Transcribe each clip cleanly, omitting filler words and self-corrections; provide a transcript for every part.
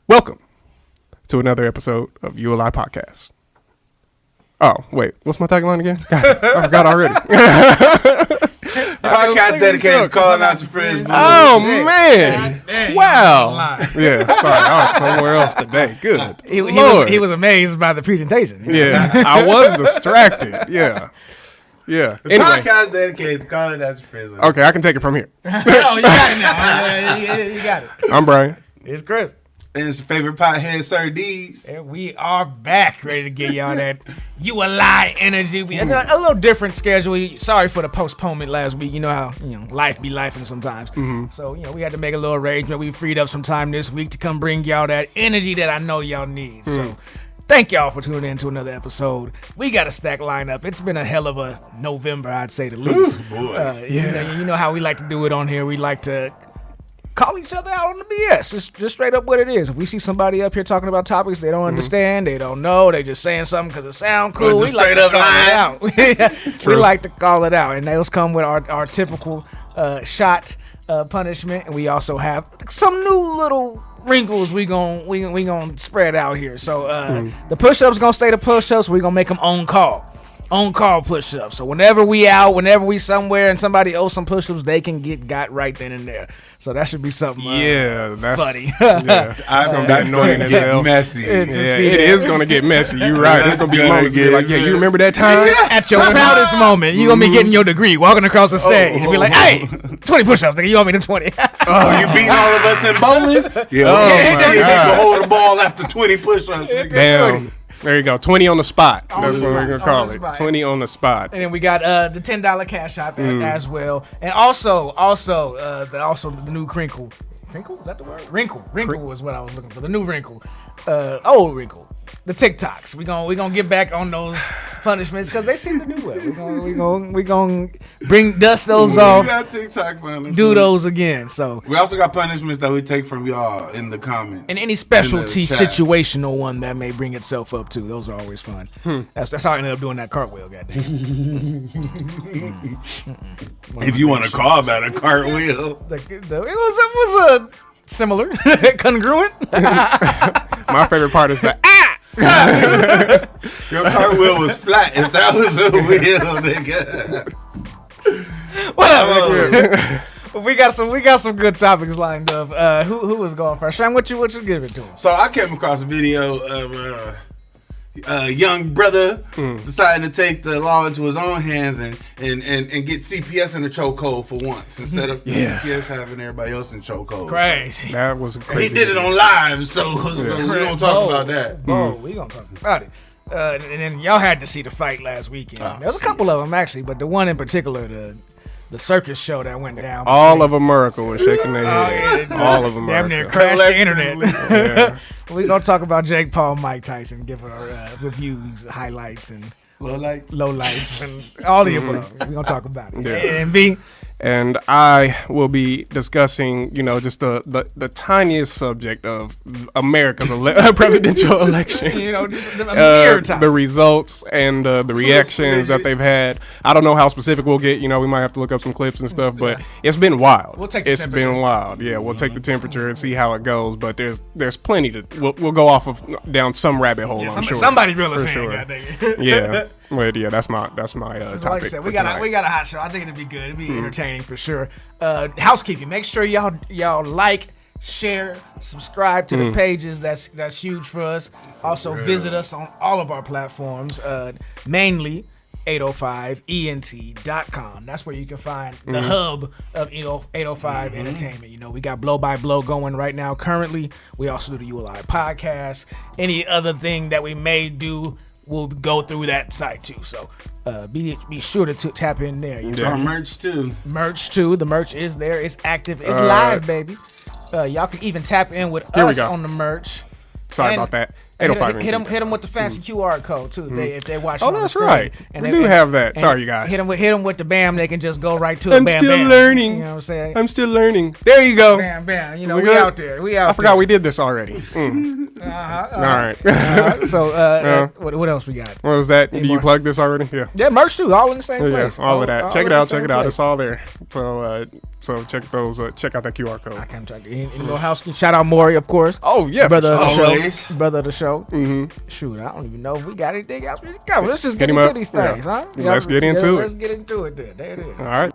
Welcome to another episode of ULI Podcast. Oh, wait. What's my tagline again? God, I forgot already. Podcast dedicated to calling out your friends. Oh, man. Wow. Yeah, sorry. I was somewhere else today. Good. He was amazed by the presentation. Yeah, I was distracted. Yeah. The Anyway. podcast dedicated to calling out your friends. Okay, I can take it from here. Oh, you got it now. You got it. I'm Brian. It's Chris. And it's your favorite pothead, Sir D's. And we are back, ready to get y'all that ULI energy. We a little different schedule. Sorry for the postponement last week. You know how life be lifing sometimes. Mm-hmm. So we had to make a little arrangement. We freed up some time this week to come bring y'all that energy that I know y'all need. So thank y'all for tuning in to another episode. We got a stacked lineup. It's been a hell of a November, I'd say the least. Boy. You know how we like to do it on here. We like to call each other out on the BS. It's just straight up what it is. If we see somebody up here talking about topics they don't understand, they don't know, they just saying something because it sound cool, we like to call it out. We like to call it out. And those come with our typical shot punishment. And we also have some new little wrinkles we gon' spread out here. So the push-ups gonna stay the push-ups. We gonna make them on call push-ups. So whenever we out, whenever we somewhere and somebody owes some push-ups, they can got right then and there. So that should be something that's funny. That's going to get messy. It is going to get messy. You're right. There's going to be moments where like, you remember that time? At your proudest moment, you're going to be getting your degree, walking across the stage. And be like, hey, 20 push-ups. Nigga, you want me to 20? You beating all of us in bowling? Yeah. See if you can hold the ball after 20 push-ups. Damn. There you go. 20 on the spot. That's what we're going to call it. 20 on the spot. And then we got the $10 cash app as well. And also the new crinkle. Crinkle? Is that the word? Wrinkle. Wrinkle is what I was looking for. The new wrinkle. Old wrinkle. The TikToks. We gonna get back on those punishments because they seem to do well. We gonna dust those off. We got TikTok punishments. Do those again. So we also got punishments that we take from y'all in the comments. And any specialty situational one that may bring itself up too. Those are always fun. That's how I ended up doing that cartwheel. Goddamn. If you want to call that a cartwheel, it was a similar, congruent. My favorite part is the Your cartwheel was flat. If that was a wheel, nigga. Whatever. We got some good topics lined up. Who was going first? Sean, what you give it to him? So I came across a video of a young brother deciding to take the law into his own hands and get CPS in the chokehold for once instead of CPS having everybody else in chokehold. Crazy. So that was crazy. He did it on live, so we're gonna talk about that. We gonna talk about it. And then y'all had to see the fight last weekend. There was a couple of them actually, but the one in particular, the circus show that went down. All of America was shaking their head. All of America. Damn near crashed the internet. We're going to talk about Jake Paul, Mike Tyson, give our reviews, highlights, and lowlights, and all the above. We're going to talk about it. Yeah. And I will be discussing, just the tiniest subject of America's presidential election. The results and the reactions that they've had. I don't know how specific we'll get. We might have to look up some clips and stuff, but it's been wild. It's been wild. Yeah, we'll take the temperature and see how it goes. But there's plenty to. We'll go off down some rabbit hole. I'm sure. Somebody drill us in. Sure. Yeah. Well, yeah, that's my topic. Like I said, we got a hot show. I think it'd be good. It'd be entertaining for sure. Housekeeping. Make sure y'all like, share, subscribe to the pages. That's huge for us. Also visit us on all of our platforms. Mainly 805ent.com. That's where you can find the hub of 805 Entertainment. We got Blow by Blow going right now. Currently, we also do the ULI podcast. Any other thing that we may do, we'll go through that site too. So be sure to tap in there. Our merch too. The merch is there. It's active. It's live, baby. Y'all can even tap in with us on the merch. Sorry about that. 805 hit them with the fancy QR code too. If they watch. Oh, that's right. We do have that. Sorry, you guys. Hit them with the bam. They can just go right to it. I'm still learning. You know what I'm saying? I'm still learning. There you go. Bam, bam. You know, we out there. I forgot we did this already. All right. So what else we got? What was that? Did you plug this already? Yeah. Yeah, merch too. All in the same place. All of that. Check it out. Check it out. It's all there. So check those. Check out that QR code. I can't check it. Any more housekeeping? Shout out Maury, of course. Oh yeah, brother of the show. Brother of the show. Shoot, I don't even know if we got anything else. Let's just get into these things, huh? Let's get into it. Let's get into it then. There it is. All right.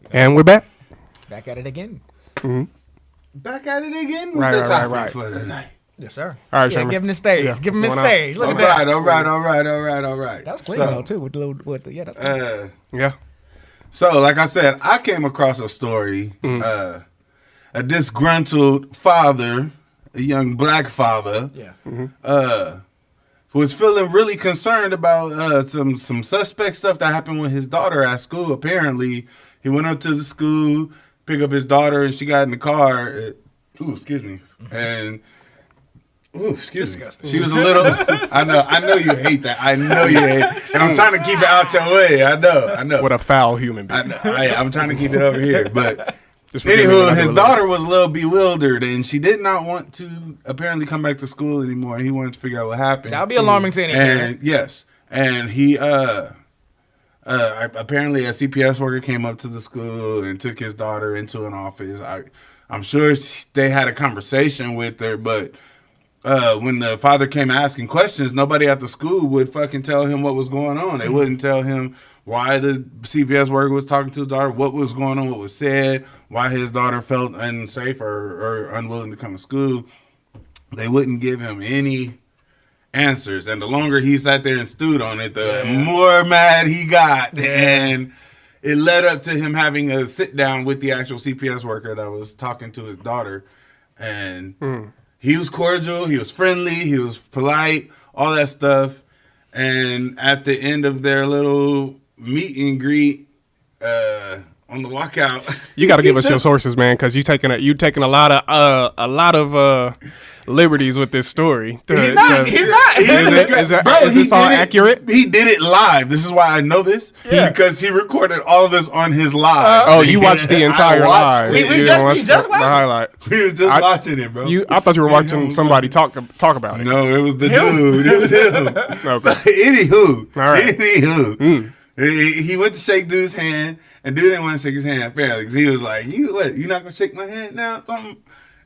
And we're back. Back at it again. Back at it again with Right, the right, topic right. for tonight. Yes, sir. All right, yeah, Sherman. give him the stage. Yeah, give him the what's stage. going Look at that. All right. That was clean though too with the little yeah. That's cool. Yeah. So, like I said, I came across a story. A disgruntled father, a young black father, was feeling really concerned about some suspect stuff that happened with his daughter at school. Apparently, he went up to the school, picked up his daughter, and she got in the car. Excuse me. And excuse me. She was a little. I know you hate that. I know you hate it. And I'm trying to keep it out your way. I know. What a foul human being. I'm trying to keep it over here. But anywho, his daughter was a little bewildered, and she did not want to apparently come back to school anymore. He wanted to figure out what happened. That would be alarming to any parent. Yes. And he apparently a CPS worker came up to the school and took his daughter into an office. I'm sure they had a conversation with her, but when the father came asking questions, nobody at the school would fucking tell him what was going on. They wouldn't tell him why the CPS worker was talking to his daughter, what was going on, what was said, why his daughter felt unsafe or unwilling to come to school. They wouldn't give him any answers. And the longer he sat there and stewed on it, the more mad he got. And it led up to him having a sit down with the actual CPS worker that was talking to his daughter. And he was cordial, he was friendly, he was polite, all that stuff. And at the end of their little meet and greet on the walkout, you got to give us your sources, man, because you taking a lot of liberties with this story. He's not. Is this all accurate? He did it live. This is why I know this. Yeah. Because he recorded all of this on his live. You watched the entire live. We just the highlights. He was just watching it, bro. I thought you were watching somebody talk about it. No, it was the dude. It was him. Okay. Anywho. He went to shake dude's hand, and dude didn't want to shake his hand apparently because he was like, "You not gonna shake my hand now?" Something.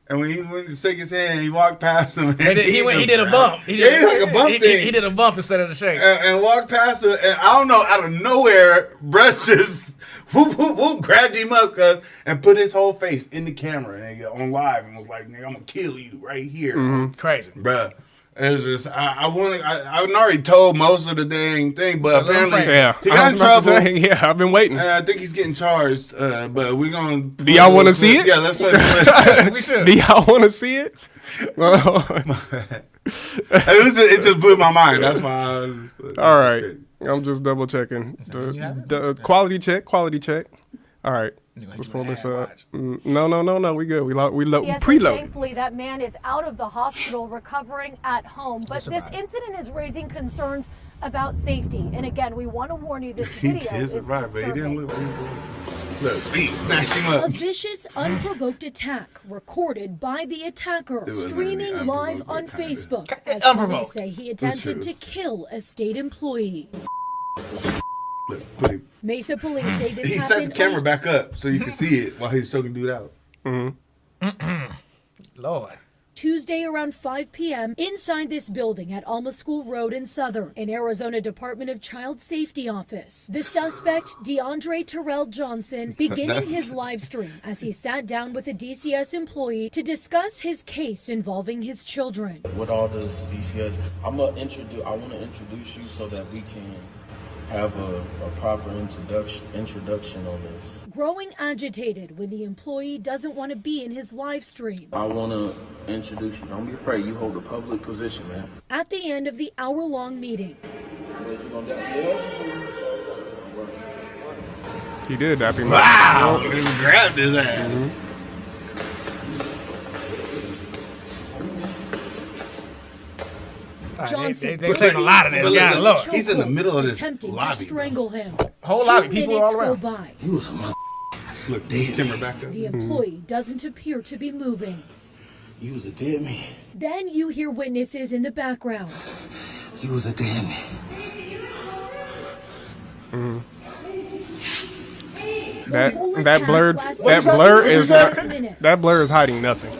And when he went to shake his hand, he walked past him. And he did a bump. He did like a bump thing. He did a bump instead of the shake. And walked past him, and I don't know, out of nowhere, Brush just grabbed him up and put his whole face in the camera and on live and was like, "Nigga, I'm gonna kill you right here." Crazy, bruh. It was just I already told most of the dang thing, but apparently he got in trouble. I've been waiting. I think he's getting charged. But we're gonna. Do y'all want to see it? Yeah, let's play the clip. We should. Do y'all want to see it? It just blew my mind. That's why. I was just, all right, I'm just double checking. The quality check. All right. Let's pull this up. No. We good. We preload. Thankfully, that man is out of the hospital recovering at home. But this incident is raising concerns about safety. And again, we want to warn you, this video is but he didn't look. Look, he snatched him up. A vicious, unprovoked attack recorded by the attacker, streaming live on Facebook. As police say he attempted to kill a state employee. Look, Mesa police say this he happened. set the camera back up so you can see it while he's choking dude out. Lord. Tuesday around 5 p.m. inside this building at Alma School Road in Southern, an Arizona Department of Child Safety office. The suspect, DeAndre Terrell Johnson, beginning his live stream as he sat down with a DCS employee to discuss his case involving his children. With all this DCS, I want to introduce you so that we can have a proper introduction on this. Growing agitated when the employee doesn't want to be in his live stream. I want to introduce you. Don't be afraid. You hold a public position, man. At the end of the hour-long meeting, He did dap him. Wow! He grabbed his ass. Mm-hmm. Johnson They saying a lot of this guy. Look, He's in the middle of this attempting lobby. to strangle him. whole 2 lobby, people minutes all around. go by. You was a mother. Look, camera back there. The employee doesn't appear to be moving. You was a dead man. Then you hear witnesses in the background. You was a dead man. That whole that attack blurred lasted that for blur is 30 minutes. that blur is hiding nothing.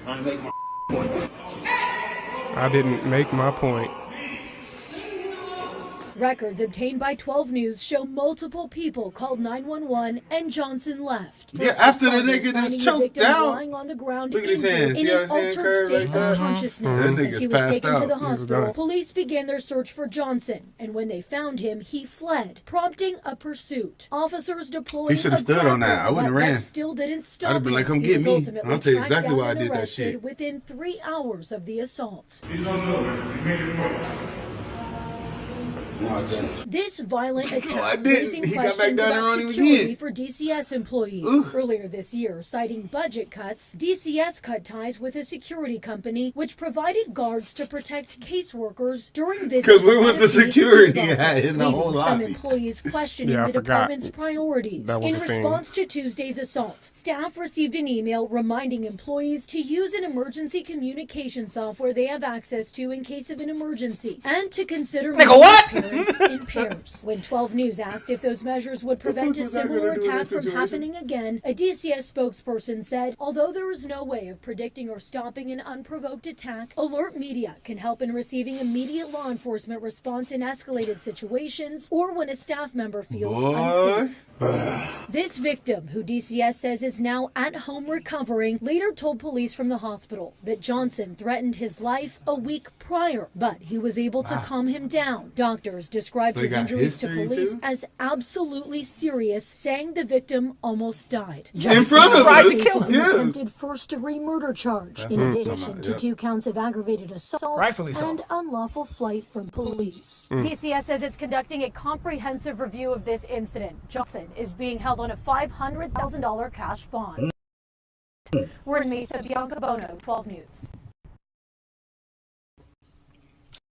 I make my point. I didn't make my point. Records obtained by 12 News show multiple people called 911 and Johnson left. Yeah, First after the responders nigga just finding the choked victim down. lying on the ground Look at his injured hands. in See how an his hand altered curved state like of that? consciousness. That As nigga's he was passed taken to out. the He was hospital, done. police began their search for Johnson, and when they found him, he fled, prompting a pursuit. Officers deployed He should've a stood on that. I grapple, wouldn't but have ran. that still didn't stop I'd have been him. like, "Come He get was me." ultimately I'll tell you tracked exactly down why I and did that arrested shit. within 3 hours of the assault. No, I didn't. This violent I attack didn't. raising He got back questions down there about on him security again. for DCS employees. Ugh. Earlier this year, citing budget cuts, DCS cut ties with a security company which provided guards to protect caseworkers during visits. 'Cause where was at the a Phoenix security field at office, in the leaving whole some lobby? employees questioning Yeah, I the forgot. department's priorities. That was In a thing. response to Tuesday's assault, staff received an email reminding employees to use an emergency communication software they have access to in case of an emergency, and to consider Nigga, what? parents in pairs. When 12 News asked if those measures would prevent a was that similar gonna do in attack this from situation? happening again, a DCS spokesperson said, although there is no way of predicting or stopping an unprovoked attack, alert media can help in receiving immediate law enforcement response in escalated situations or when a staff member feels unsafe. This victim, who DCS says is now at home recovering, later told police from the hospital that Johnson threatened his life a week prior, but he was able to calm him down. Doctors described So he his got injuries to history, police too? as absolutely serious, saying the victim almost died. In front of Tried us. to kill him. Yes. Attempted first-degree murder charge, in addition to 2 counts of aggravated assault Rightfully so. and unlawful flight from police. DCS says it's conducting a comprehensive review of this incident. Johnson is being held on a $500,000 cash bond. We're in Mesa, Bianca Bono, 12 News.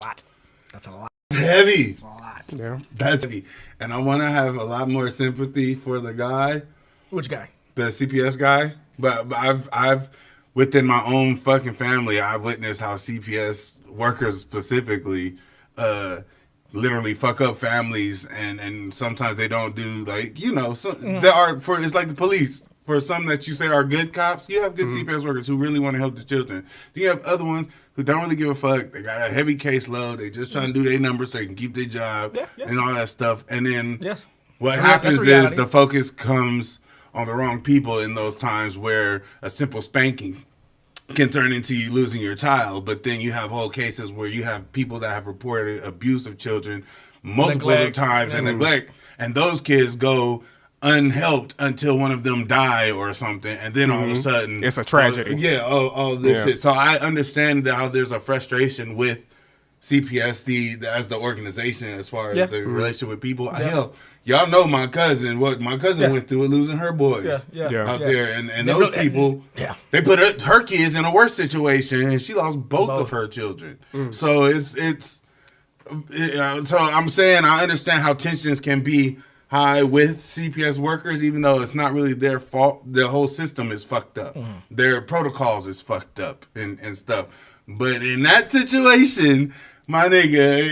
That's a lot. Heavy. A lot. Yeah. That's heavy. And I want to have a lot more sympathy for the guy, Which guy? the CPS guy. But I've within my own fucking family, I've witnessed how CPS workers specifically, literally fuck up families, and sometimes they don't do there are it's like the police. For some that you say are good cops, you have good CPS workers who really want to help the children. Then you have other ones who don't really give a fuck. They got a heavy caseload. They just trying to do their numbers so they can keep their job and all that stuff. And then Yes. what That's happens reality. is the focus comes on the wrong people in those times where a simple spanking can turn into you losing your child. But then you have whole cases where you have people that have reported abuse of children multiple Neglect. times and neglect. And those kids go unhelped until one of them die or something, and then all of a sudden It's a tragedy. all this Yeah. shit. So I understand how there's a frustration with CPS as the organization as far as Yeah. the relationship with people. Hell, y'all know my cousin, what my cousin went through with losing her boys Yeah. out there, and They those really- people, they put her kids in a worse situation, and she lost both of her children. So it's so I'm saying I understand how tensions can be high with CPS workers, even though it's not really their fault. The whole system is fucked up. Their protocols is fucked up and stuff. But in that situation, my nigga,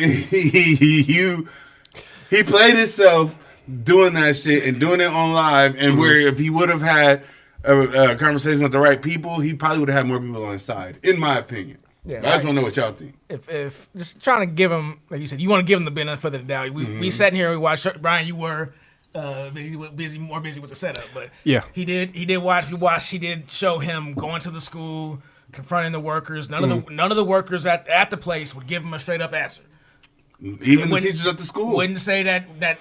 he played himself doing that shit and doing it on live. And where if he would have had a conversation with the right people, he probably would have had more people on his side, in my opinion. Yeah, I just want to know what y'all think. If just trying to give him, like you said, you want to give him the benefit of the doubt. We sat in here, we watched. Brian, you were more busy with the setup, but Yeah. he did watch. We watched. He did show him going to the school, confronting the workers. None of the workers at the place would give him a straight up answer. Even the teachers at the school wouldn't say that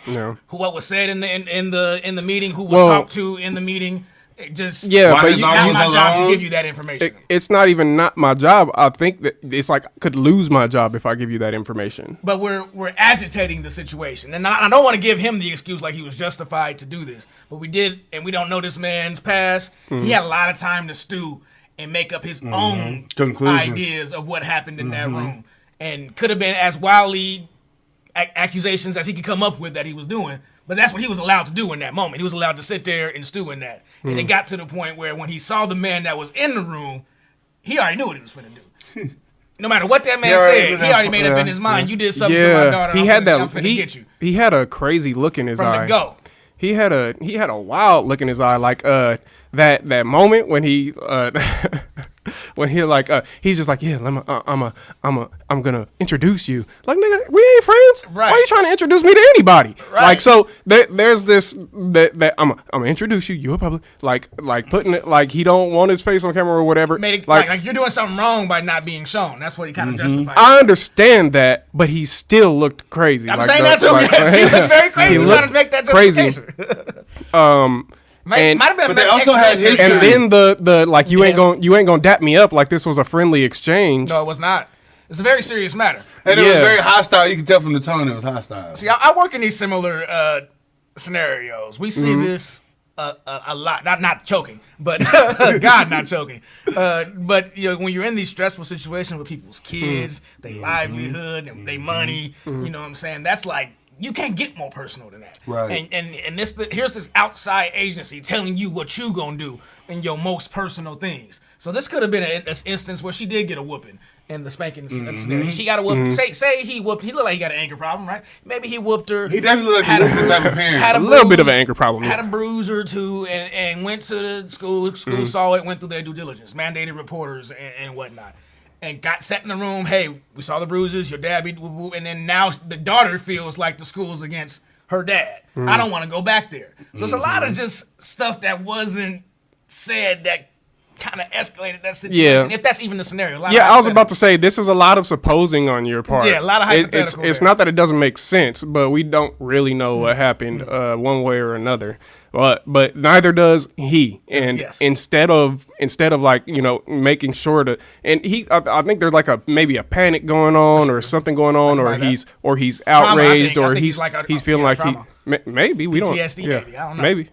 what was said in the meeting, who was talked to in the meeting. It just but not my job to give you that information. It's not even not my job. I think that it's like I could lose my job if I give you that information. But we're agitating the situation, and I don't want to give him the excuse like he was justified to do this. But we did, and we don't know this man's past. He had a lot of time to stew and make up his own ideas of what happened in that room, and could have been as wildly accusations as he could come up with that he was doing. But that's what he was allowed to do in that moment. He was allowed to sit there and stew in that. And it got to the point where when he saw the man that was in the room, he already knew what he was finna do. No matter what that man said, he already made up in his mind. You did something to my daughter. I'm finna get you. He had a crazy look in his eye. From the go. He had a wild look in his eye, like that moment when he when he like he's just like, yeah, I'm gonna introduce you. Like, nigga, we ain't friends. Right. Why are you trying to introduce me to anybody? Right. Like, so there's this that I'm gonna introduce you. You're public. Like putting it like he don't want his face on camera or whatever. Made it like you're doing something wrong by not being shown. That's what he kind of justified. I understand that, but he still looked crazy. I'm saying that too. Yes, he looked very crazy. He trying to make that justification. Might have been, but they also had history. And then the like you ain't gonna dap me up like this was a friendly exchange. No, it was not. It's a very serious matter. And it was very hostile. You can tell from the tone it was hostile. See, I work in these similar scenarios. We see this a lot. Not choking, but God, not choking. But you know, when you're in these stressful situations with people's kids, their livelihood, and their money, you know what I'm saying? That's like, you can't get more personal than that. Right. And here's this outside agency telling you what you gonna do in your most personal things. So this could have been an instance where she did get a whooping in the spanking scenario. She got a whooping. Say he whooped. He looked like he got an anger problem, right? Maybe he whooped her. He definitely looked like he whooped the type of parent. Had a little bit of an anger problem. Had a bruise or two, and went to the school. School saw it, went through their due diligence, mandated reporters and whatnot. And got set in the room. Hey, we saw the bruises. Your dad beat, and then now the daughter feels like the school's against her dad. I don't want to go back there. So it's a lot of just stuff that wasn't said that kind of escalated that situation. If that's even the scenario. I was about to say this is a lot of supposing on your part. Yeah, a lot of hypothetical. It's not that it doesn't make sense, but we don't really know what happened one way or another. But neither does he. And instead of like, you know, making sure to, and I think there's like maybe a panic going on or something going on, or he's outraged, or he's feeling like trauma. Maybe we PTSD, don't. maybe. I don't know. Maybe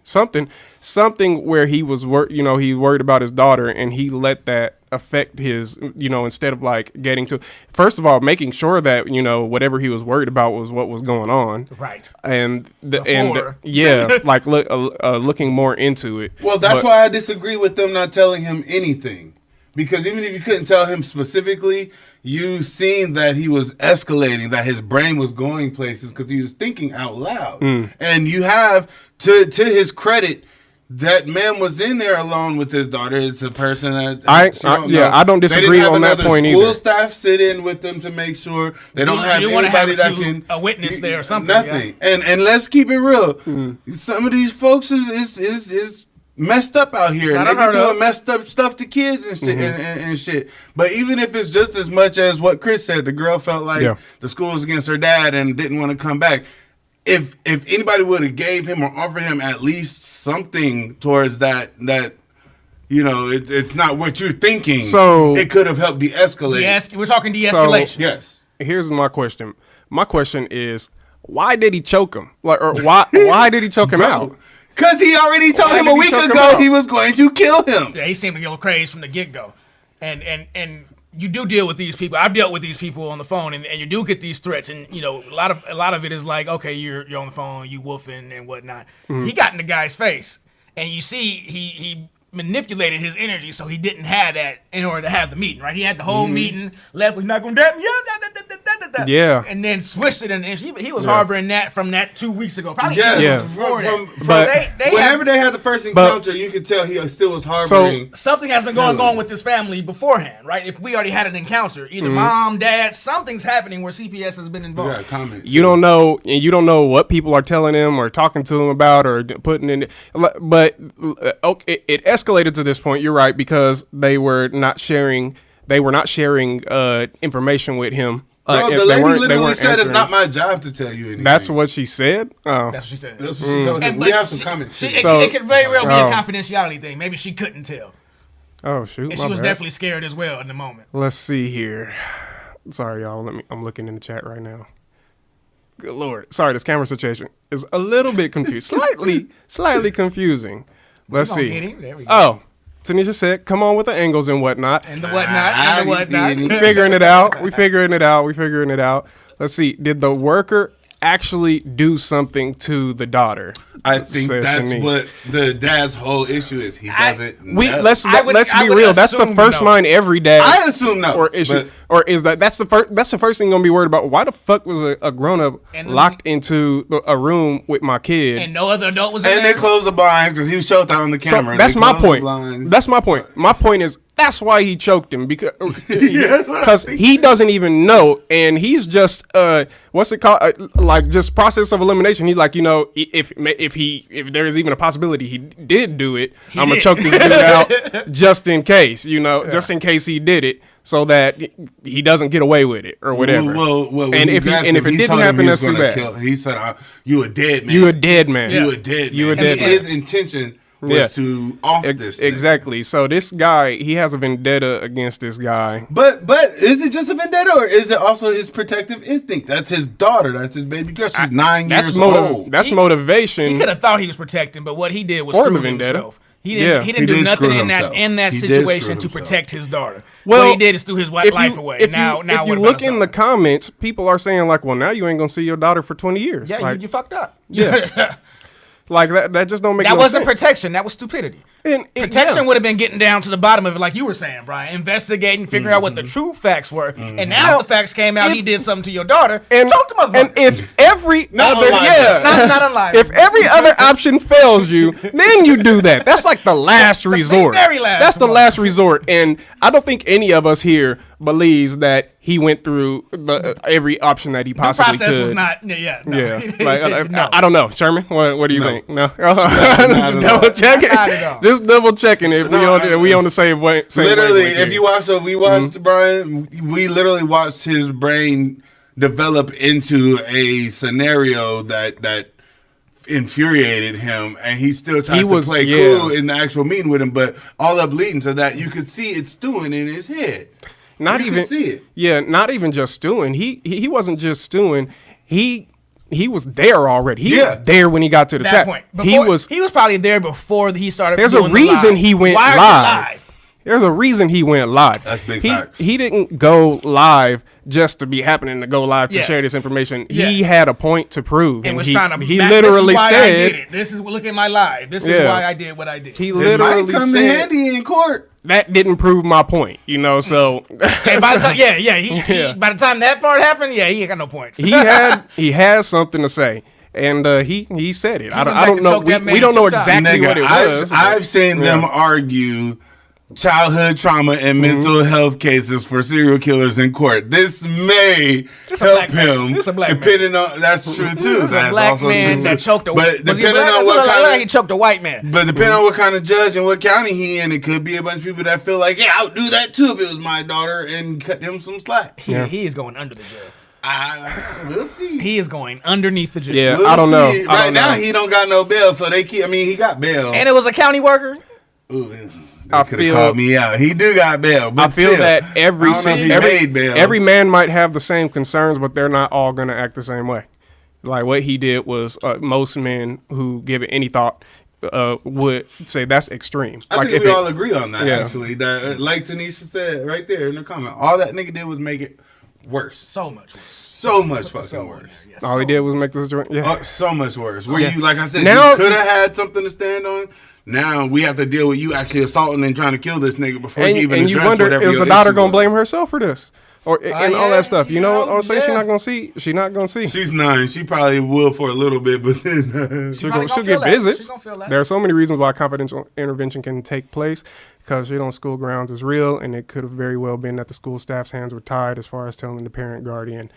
something where he was he worried about his daughter, and he let that affect his, you know, instead of like getting to, first of all, making sure that, you know, whatever he was worried about was what was going on. Right. And like looking more into it. Well, that's why I disagree with them not telling him anything. Because even if you couldn't tell him specifically, you seen that he was escalating, that his brain was going places because he was thinking out loud. And you have, to his credit, that man was in there alone with his daughter. It's a person that I don't disagree on that point either. School staff sit in with them to make sure they don't have anybody that can a witness there or something. Nothing. Yeah. And let's keep it real. Some of these folks is messed up out here. And they be doing messed up stuff to kids and shit, and shit. But even if it's just as much as what Chris said, the girl felt like the school was against her dad and didn't want to come back. If anybody would have gave him or offered him at least something towards that you know, it's not what you're thinking, so it could have helped de-escalate. We're talking de-escalation. So, yes. Here's my question. My question is, why did he choke him? Why did he choke him out? Because he already told him a week ago he was going to kill him. Yeah, he seemed to get crazy from the get-go. And you do deal with these people. I've dealt with these people on the phone, and you do get these threats. And you know, a lot of it is like, okay, you're on the phone, you woofing and whatnot. He got in the guy's face, and you see he manipulated his energy so he didn't have that in order to have the meeting. Right? He had the whole meeting. Left was not gonna dap me up. Yeah. And then switched it, and he was harboring that from that 2 weeks ago. Probably before that. But whenever they had the first encounter, you could tell he still was harboring. So something has been going on with his family beforehand, right? If we already had an encounter, either mom, dad, something's happening where CPS has been involved. You don't know what people are telling him or talking to him about or putting in. But it escalated to this point. You're right, because they were not sharing information with him. No, the lady literally said it's not my job to tell you anything. That's what she said? Oh. That's what she said. That's what she told him. We have some comments. It could very well be a confidentiality thing. Maybe she couldn't tell. Oh, shoot. And she was definitely scared as well in the moment. Let's see here. Sorry, y'all. I'm looking in the chat right now. Good Lord. Sorry, this camera situation is a little bit confused. slightly confusing. Let's see. There we go. Oh, Tanisha said, come on with the angles and whatnot. And the whatnot. We figuring it out. We figuring it out. Let's see. Did the worker actually do something to the daughter? I think that's what the dad's whole issue is. He doesn't know. Let's be real. That's the first mind every dad. I assume no. Or is that's the first thing you're gonna be worried about? Why the fuck was a grown up locked into a room with my kid and no other adult was in there? And they closed the blinds because he showed that on the camera. So that's my point. That's my point. My point is that's why he choked him because he doesn't even know, and he's just what's it called? Like just process of elimination. He's like, if there is even a possibility he did do it, I'm gonna choke this dude out just in case, just in case he did it, so that he doesn't get away with it or whatever. Well, and if it didn't happen, that's too bad. He said, "You a dead man. You a dead man. You a dead man." You a dead man. His intention was to off this thing. Exactly. So this guy, he has a vendetta against this guy. But is it just a vendetta, or is it also his protective instinct? That's his daughter. That's his baby girl. She's 9 years old. That's motivation. He could have thought he was protecting, but what he did was screw himself. He didn't do nothing in that situation to protect his daughter. Well, what he did is threw his life away. If you look in the comments, people are saying like, well, now you ain't gonna see your daughter for 20 years. Yeah, like, you fucked up. Yeah. Like that just don't make that no wasn't sense. Protection. That was stupidity. Protection would have been getting down to the bottom of it, like you were saying, Brian. Investigating, figuring out what the true facts were. And now the facts came out, he did something to your daughter. And choked the motherfucker. And if every not unlive. If every other option fails you, then you do that. That's like the last resort. Very last. That's the last resort. And I don't think any of us here believes that he went through every option that he possibly could. The process was not. Yeah. No. Like, no. I don't know, Sherman. What do you think? No. Just double checking. Just double checking if we on the same way. Literally, if you watch, we watched Brian. We literally watched his brain develop into a scenario that infuriated him, and he still tried to play cool in the actual meeting with him, but all up leading to that, you could see it stewing in his head. Not even see it. Yeah, not even just stewing. He wasn't just stewing. He was there already. He was there when he got to the chat. Point. He was probably there before he started. There's a reason he went live. There's a reason he went live. That's big facts. He didn't go live just to be happening to go live to share this information. Yes. He had a point to prove. And was trying to he literally said, "This is look at my live. This is why I did what I did." He literally might come said, in handy in court. That didn't prove my point, so. And by the time, he by the time that part happened, he ain't got no points. he had something to say. And he said it. I don't know. We don't know exactly what it was. I've seen them argue childhood trauma and mental health cases for serial killers in court. This may help him. Depending on that's true too. That's a black also man true that too. choked a but depending on what kind of, he choked a white man. But depending on what kind of judge and what county he in, it could be a bunch of people that feel like, yeah, I would do that too if it was my daughter, and cut him some slack. He is going under the jail. We'll see. He is going underneath the jail. Yeah, I don't know. Right now, he don't got no bail, so they keep. I mean, he got bail, and it was a county worker. Ooh, they could have called me out. He do got bail, but I feel still, that every bail. man might have the same concerns, but they're not all gonna act the same way. Like what he did was most men who give it any thought would say that's extreme. I think we all agree on that. Actually, that like Tanisha said right there in the comment, all that nigga did was make it worse. So much fucking worse. Yes, all he did was make the situation. Yeah. So much worse. Where you, like I said, you could have had something to stand on. Now we have to deal with you actually assaulting and trying to kill this nigga before he even. And you wonder, is the daughter gonna blame herself for this, or and all that stuff? You know what I'm saying? She's not gonna see. She's not gonna see. She's 9. She probably will for a little bit, but then she'll get visits. There are so many reasons why confidential intervention can take place. Because shit on school grounds is real, and it could have very well been that the school staff's hands were tied as far as telling the parent guardian.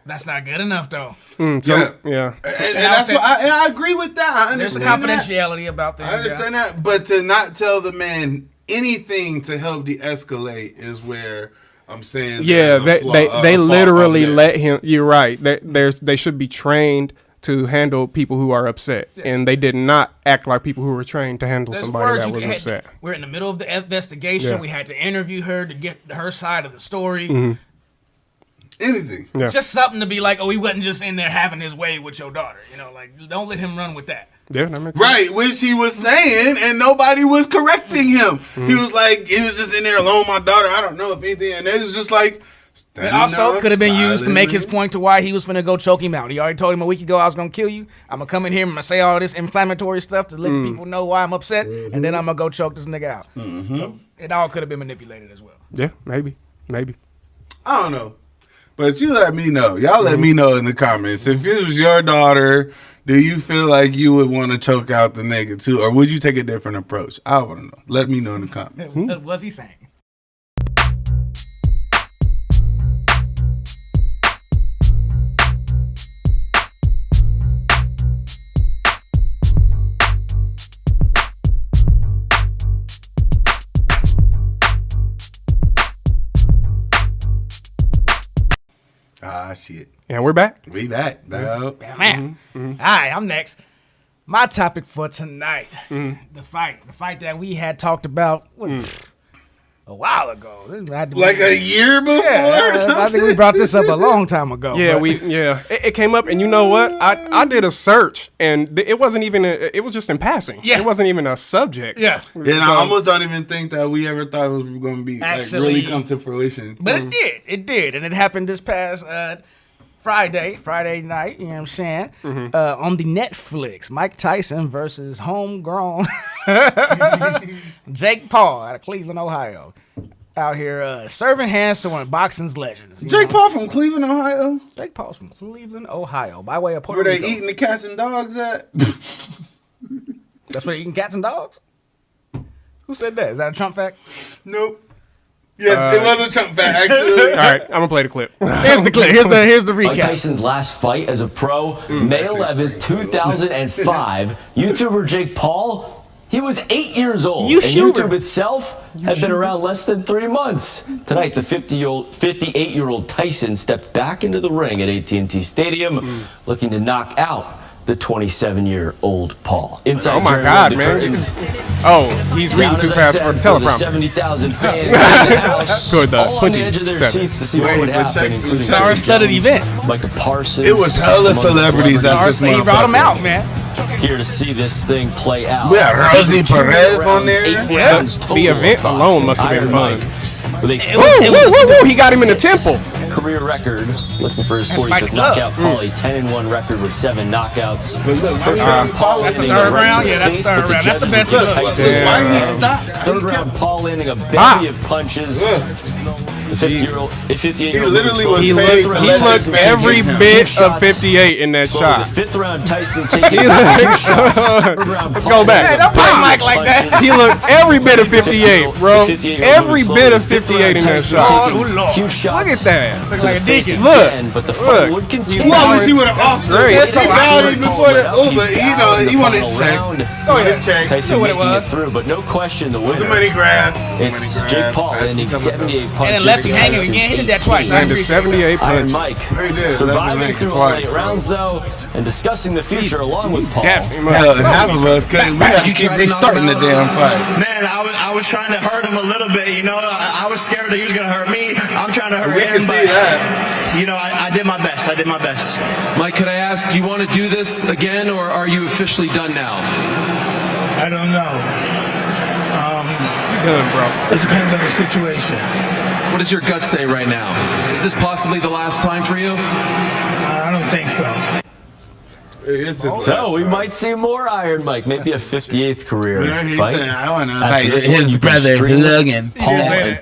That's not good enough, though. And that's what I agree with that. I There's a confidentiality about things. I understand that, but to not tell the man anything to help de-escalate is where I'm saying, yeah, they literally let him. You're right. They should be trained to handle people who are upset, and they did not act like people who were trained to handle somebody that was upset. We're in the middle of the investigation. Yeah. We had to interview her to get her side of the story. Anything. Yeah. Just something to be like, oh, he wasn't just in there having his way with your daughter. You know, like, don't let him run with that. Yeah, that makes sense. Right, which he was saying, and nobody was correcting him. He was just in there alone, my daughter, I don't know if anything, and it was just like, it also could have been used to make his point to why he was finna go choke him out. He already told him a week ago I was gonna kill you. I'm gonna come in here and I'm gonna say all this inflammatory stuff to let people know why I'm upset, and then I'm gonna go choke this nigga out. So it all could have been manipulated as well. Yeah, maybe. I don't know. But you let me know. Y'all let me know in the comments. If it was your daughter, do you feel like you would want to choke out the nigga too? Or would you take a different approach? I want to know. Let me know in the comments. What was he saying? Ah, shit. And we're back. We back, dog. All right, I'm next. My topic for tonight, the fight that we had talked about a while ago. Like a year before? Yeah, I think we brought this up a long time ago. Yeah, it came up, and you know what? I did a search, and it wasn't even. It was just in passing. Yeah, it wasn't even a subject. Yeah, and I almost don't even think that we ever thought it was going to be actually really come to fruition. But it did, and it happened this past Friday night. You know what I'm saying? On the Netflix, Mike Tyson versus homegrown Jake Paul out of Cleveland, Ohio. Out here serving hands to one of boxing's legends. Jake Paul from Cleveland, Ohio? Jake Paul's from Cleveland, Ohio, by way of Puerto Rico. Where they eating the cats and dogs at? That's where they're eating cats and dogs? Who said that? Is that a Trump fact? Nope. Yes, it was a Trump fact, actually. All right, I'm going to play the clip. Here's the clip. Here's the recap. Mike Tyson's last fight as a pro, May 11th, 2005. YouTuber Jake Paul, he was 8 years old, and YouTube itself had been around less than 3 months. Tonight, the 58-year-old Tyson stepped back into the ring at AT&T Stadium, looking to knock out the 27-year-old Paul. Inside oh my God, man! He's reading too fast for the teleprompter. 70,000 fans in the house, all on the edge of their seats to see what would happen, including star-studded event. Micah Parsons. It was hella celebrities at this He brought them out, man. Here to see this thing play out. We had Rosie Perez on there. The event alone must have been fun. He got him in the temple. Career record, looking for his 45th knockout. Paul, a 10-1 record with 7 knockouts. First round, Paul landing a right to the face, but the judges would give Tyson. Third round, Paul landing a bevy of punches. The 58-year-old he looked every bit of 58 in that shot. The 5th round, Tyson taking 2 shots. Let's go back. Hey, don't play Mike like that. He looked every bit of 58, bro. Every bit of 58 in that shot. Huge shots. Look at that. Looks like a deacon. Look. But the fight would continue. What was he with an off? Great. He bowed before that. Oh, but he wanted his check. His check. Tyson making it through, but no question the winner. The money grab. It's Jake Paul landing 78 punches. And left him hanging again. He did that twice. Landed 78 Iron punches. Mike surviving through all 8 rounds though, and discussing the future along with Paul. Half of us couldn't. We had to keep restarting the damn fight. Man, I was trying to hurt him a little bit. You know, I was scared that he was gonna hurt me. I'm trying to hurt him. See that. You know, I did my best. I did my best. Mike, could I ask, do you want to do this again, or are you officially done now? I don't know. You're done, bro. It depends on the situation. What does your gut say right now? Is this possibly the last time for you? I don't think so. So we might see more Iron Mike, maybe a 58th career fight. I want to After this one, his you brother stream Logan Paul.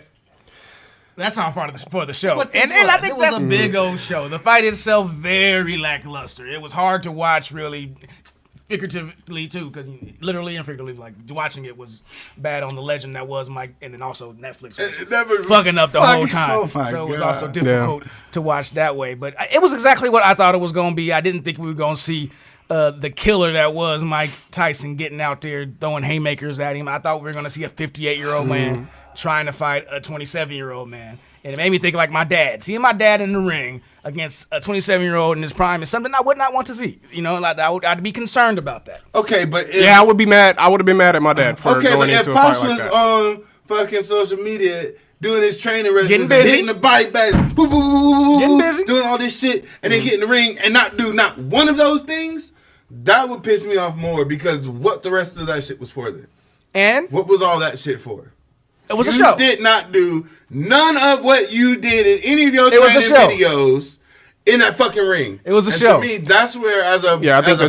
That's not part of for the show. And I think it was a big old show. The fight itself, very lackluster. It was hard to watch, really, figuratively, too, because literally and figuratively, like, watching it was bad on the legend that was Mike, and then also Netflix was fucking up the whole time. So it was also difficult to watch that way. But it was exactly what I thought it was going to be. I didn't think we were going to see the killer that was Mike Tyson getting out there throwing haymakers at him. I thought we were going to see a 58-year-old man trying to fight a 27-year-old man. And it made me think like my dad. Seeing my dad in the ring against a 27-year-old in his prime is something I would not want to see. You know, like I'd be concerned about that. Okay, but I would be mad. I would have been mad at my dad for going into a fight like that. Pops was on fucking social media doing his training regimen, busy, hitting the bike back, getting busy, doing all this shit, and then get in the ring and not do not one of those things, that would piss me off more because what the rest of that shit was for then. And what was all that shit for? It was a show. You did not do none of what you did in any of your training videos in that fucking ring. It was a show. To me, that's where I think the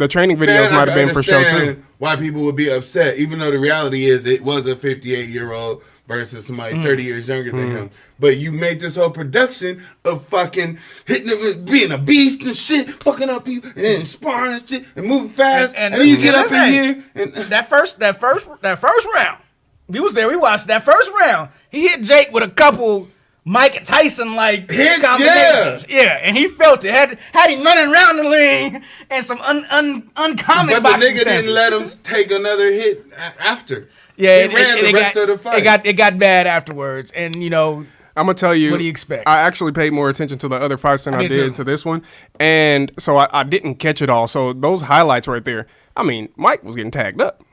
training videos might have been for show too. Why people would be upset, even though the reality is it was a 58-year-old versus somebody 30 years younger than him. But you made this whole production of fucking hitting it, being a beast and shit, fucking up people and sparring and shit and moving fast. And then you get up in here and that first round. We was there. We watched that first round. He hit Jake with a couple Mike Tyson like combinations. Yeah, and he felt it. Had him running around the ring and some uncommon. But the nigga didn't let him take another hit after. Yeah, he ran the rest of the fight. It got bad afterwards, and you know. I'm gonna tell you. What do you expect? I actually paid more attention to the other fights than I did to this one, and so I didn't catch it all. So those highlights right there. I mean, Mike was getting tagged up.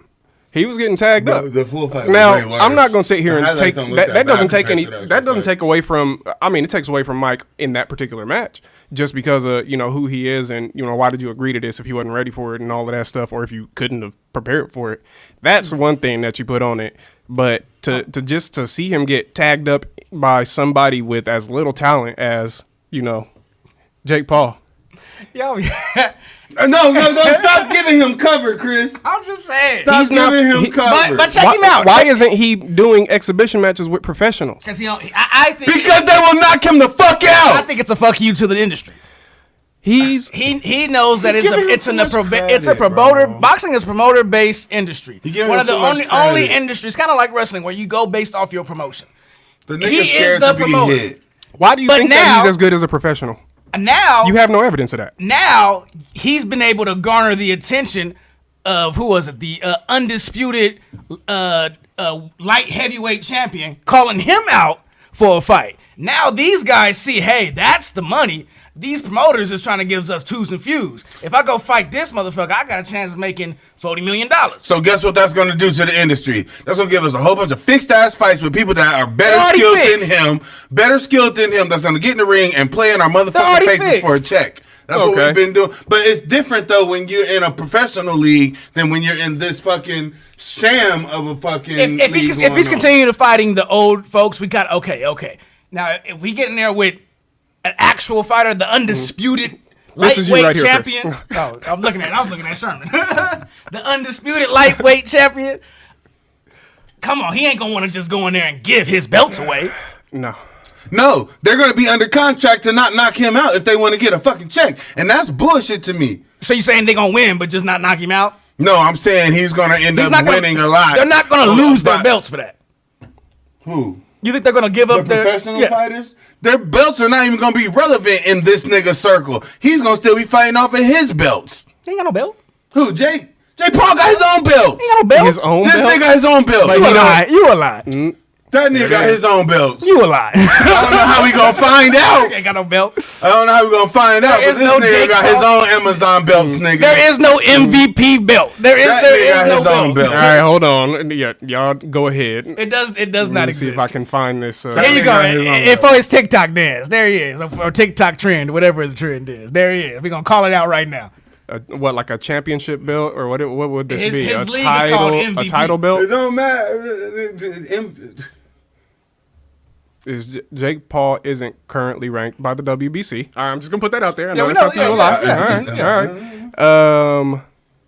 He was getting tagged up. The full fight. Now I'm not gonna sit here and take that. Doesn't take any. That doesn't take away from. I mean, it takes away from Mike in that particular match, just because of who he is and why did you agree to this if he wasn't ready for it and all of that stuff, or if you couldn't have prepared for it. That's one thing that you put on it. But to see him get tagged up by somebody with as little talent as Jake Paul. Yo, No, stop giving him cover, Chris. I'm just saying. Stop giving him cover. But check him out. Why isn't he doing exhibition matches with professionals? Because I think because they will knock him the fuck out. I think it's a fuck you to the industry. He knows that it's a promoter. Boxing is promoter based industry. One of the only industries, kind of like wrestling, where you go based off your promotion. The nigga's scared to be hit. Why do you think that he's as good as a professional? Now you have no evidence of that. Now he's been able to garner the attention of the undisputed light heavyweight champion, calling him out for a fight. Now these guys see, hey, that's the money. These promoters is trying to give us twos and fews. If I go fight this motherfucker, I got a chance of making $40 million. So guess what that's going to do to the industry? That's going to give us a whole bunch of fixed-ass fights with people that are better skilled than him, that's going to get in the ring and play in our motherfucking faces for a check. That's what we've been doing. But it's different, though, when you're in a professional league than when you're in this fucking sham of a fucking if he's continuing to fighting the old folks, we got, okay. Now, if we get in there with an actual fighter, the undisputed lightweight champion. Oh, I was looking at Sherman. The undisputed lightweight champion. Come on, he ain't gonna want to just go in there and give his belts away. No, they're gonna be under contract to not knock him out if they want to get a fucking check, and that's bullshit to me. So you saying they gonna win, but just not knock him out? No, I'm saying he's gonna end up winning a lot. They're not gonna lose their belts for that. Who? You think they're gonna give up their professional fighters? Their belts are not even gonna be relevant in this nigga circle. He's gonna still be fighting off of his belts. He ain't got no belt. Who? Jake Paul got his own belt. He got no belt. His own this belt? nigga got his own belt. You a lie. That nigga got his own belts. You a lie. I don't know how we gonna find out. He ain't got no belt. I don't know how we gonna find out. But this nigga got his own Amazon belts, nigga. There is no MVP belt. There is his own belt. All right, hold on. Yeah, y'all go ahead. It does not exist. See if I can find this. There you go. And for his TikTok dance, there he is. Or TikTok trend, whatever the trend is. There he is. We're gonna call it out right now. What, like a championship belt, or what would this be? His league is called MVP. A title belt? It don't matter. Jake Paul isn't currently ranked by the WBC. All right, I'm just gonna put that out there. I know that's something you lie. All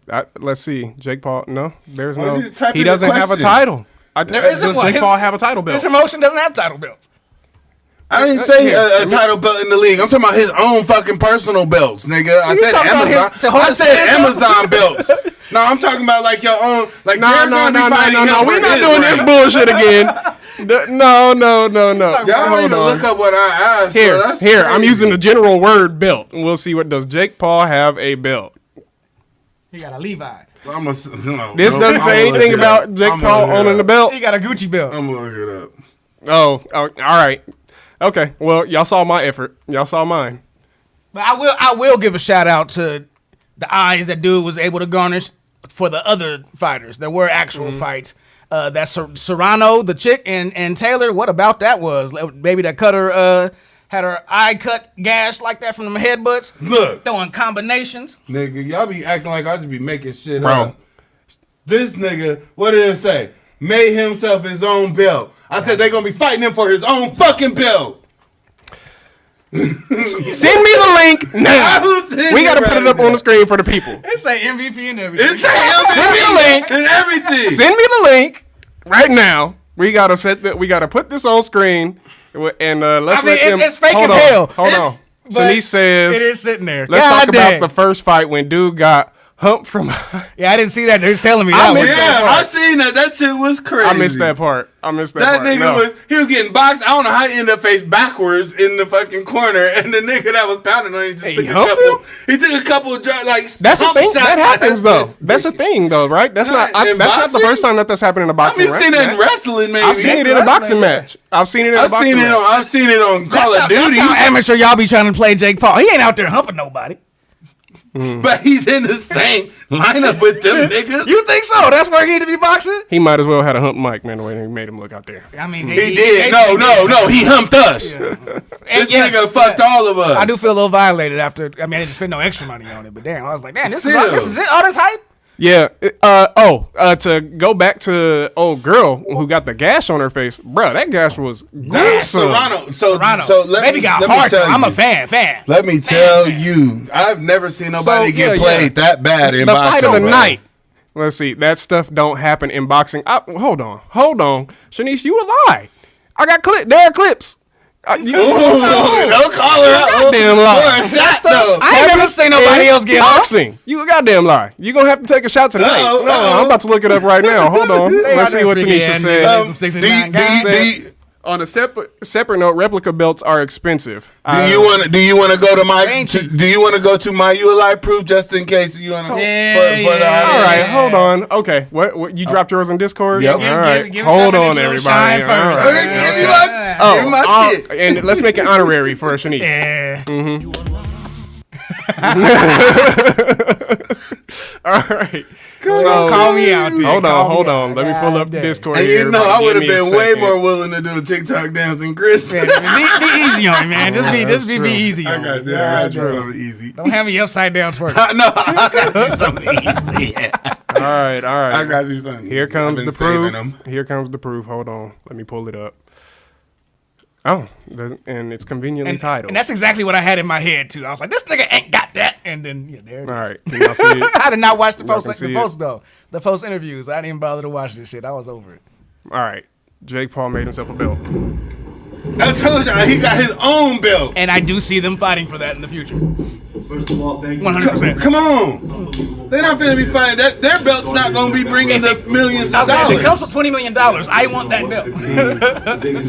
right. Let's see. Jake Paul. No, there's no. He doesn't have a title. Does Jake Paul have a title belt? His promotion doesn't have title belts. I didn't say a title belt in the league. I'm talking about his own fucking personal belts, nigga. I said Amazon. I said Amazon belts. No, I'm talking about like your own. Like no. We're not doing this bullshit again. No. Y'all don't even look up what I asked. Here. I'm using the general word belt, and we'll see what does Jake Paul have a belt. He got a Levi. This doesn't say anything about Jake Paul owning the belt. He got a Gucci belt. I'm gonna look it up. Oh, all right. Okay. Well, y'all saw my effort. Y'all saw mine. But I will give a shout out to the eyes that dude was able to garnish for the other fighters. There were actual fights. That Serrano, the chick, and Taylor. What about that was? Baby that cut her, had her eye cut, gashed like that from them headbutts. Look. Throwing combinations. Nigga, y'all be acting like I just be making shit up. This nigga, what did it say? Made himself his own belt. I said they gonna be fighting him for his own fucking belt. Send me the link now. We gotta put it up on the screen for the people. It say MVP and everything. It say MVP Send me the link and everything. Send me the link right now. We gotta put this on screen, and let's let them. It's fake as hell. Hold on. Shanice says it is sitting there. Let's talk about the first fight when dude got humped from. Yeah, I didn't see that. They was telling me I that. missed that part. I seen that. That shit was crazy. I missed that part. That nigga he was getting boxed. I don't know how he ended up face backwards in the fucking corner, and the nigga that was pounding on him just took a couple. He took a couple like. That's a thing that happens though. That's a thing though, right? That's not the first time that's happened in a boxing. I've seen it in wrestling, maybe. I've seen it in a boxing match. I've seen it on Call of Duty. That's how amateur y'all be trying to play Jake Paul. He ain't out there humping nobody. But he's in the same lineup with them niggas. You think so? That's where he need to be boxing? He might as well have had a hump mic, man, the way he made him look out there. I mean, he did. No. He humped us. Yeah. This nigga fucked all of us. I do feel a little violated after. I mean, I didn't spend no extra money on it, but damn, I was like, damn, this is it? All this hype? Yeah. To go back to old girl who got the gash on her face, bro. That gash was gruesome. Serrano. Baby got hard. I'm a fan. Let me tell you, I've never seen nobody get played that bad in boxing. The fight of the night. Let's see. That stuff don't happen in boxing. Hold on. Shanice, you a lie. I got there are clips. Don't call her out. Goddamn lie. I ain't never seen nobody else get boxing. You a goddamn lie. You gonna have to take a shot tonight. I'm about to look it up right now. Hold on. Let's see what Tanisha said. On a separate note, replica belts are expensive. Do you want to go to my? Do you want to go to my ULI proof just in case you want to? All right, hold on. Okay, what you dropped yours on Discord? Yep. All right, hold on, everybody. All right. Give my shit. And let's make it honorary for Shanice. Yeah. All right. So call me out. Dude. Hold on. Let me pull up Discord. And here. I would have been way more willing to do a TikTok dance than Chris. Be easy on me, man. Just be easy on me. I got you something easy. Don't have me upside down twerking. No, I got you something easy. All right. I got you something. Here comes the proof. Hold on. Let me pull it up. Oh, and it's conveniently titled. And that's exactly what I had in my head, too. I was like, this nigga ain't got that. And then, there it is. All right. Can y'all see it? I did not watch the post, though. The post interviews. I didn't even bother to watch this shit. I was over it. All right. Jake Paul made himself a belt. I told y'all, he got his own belt. And I do see them fighting for that in the future. First of all, thank you. 100%. Come on. They're not finna be fighting. Their belt's not gonna be bringing the millions of dollars. If it comes for $20 million, I want that belt.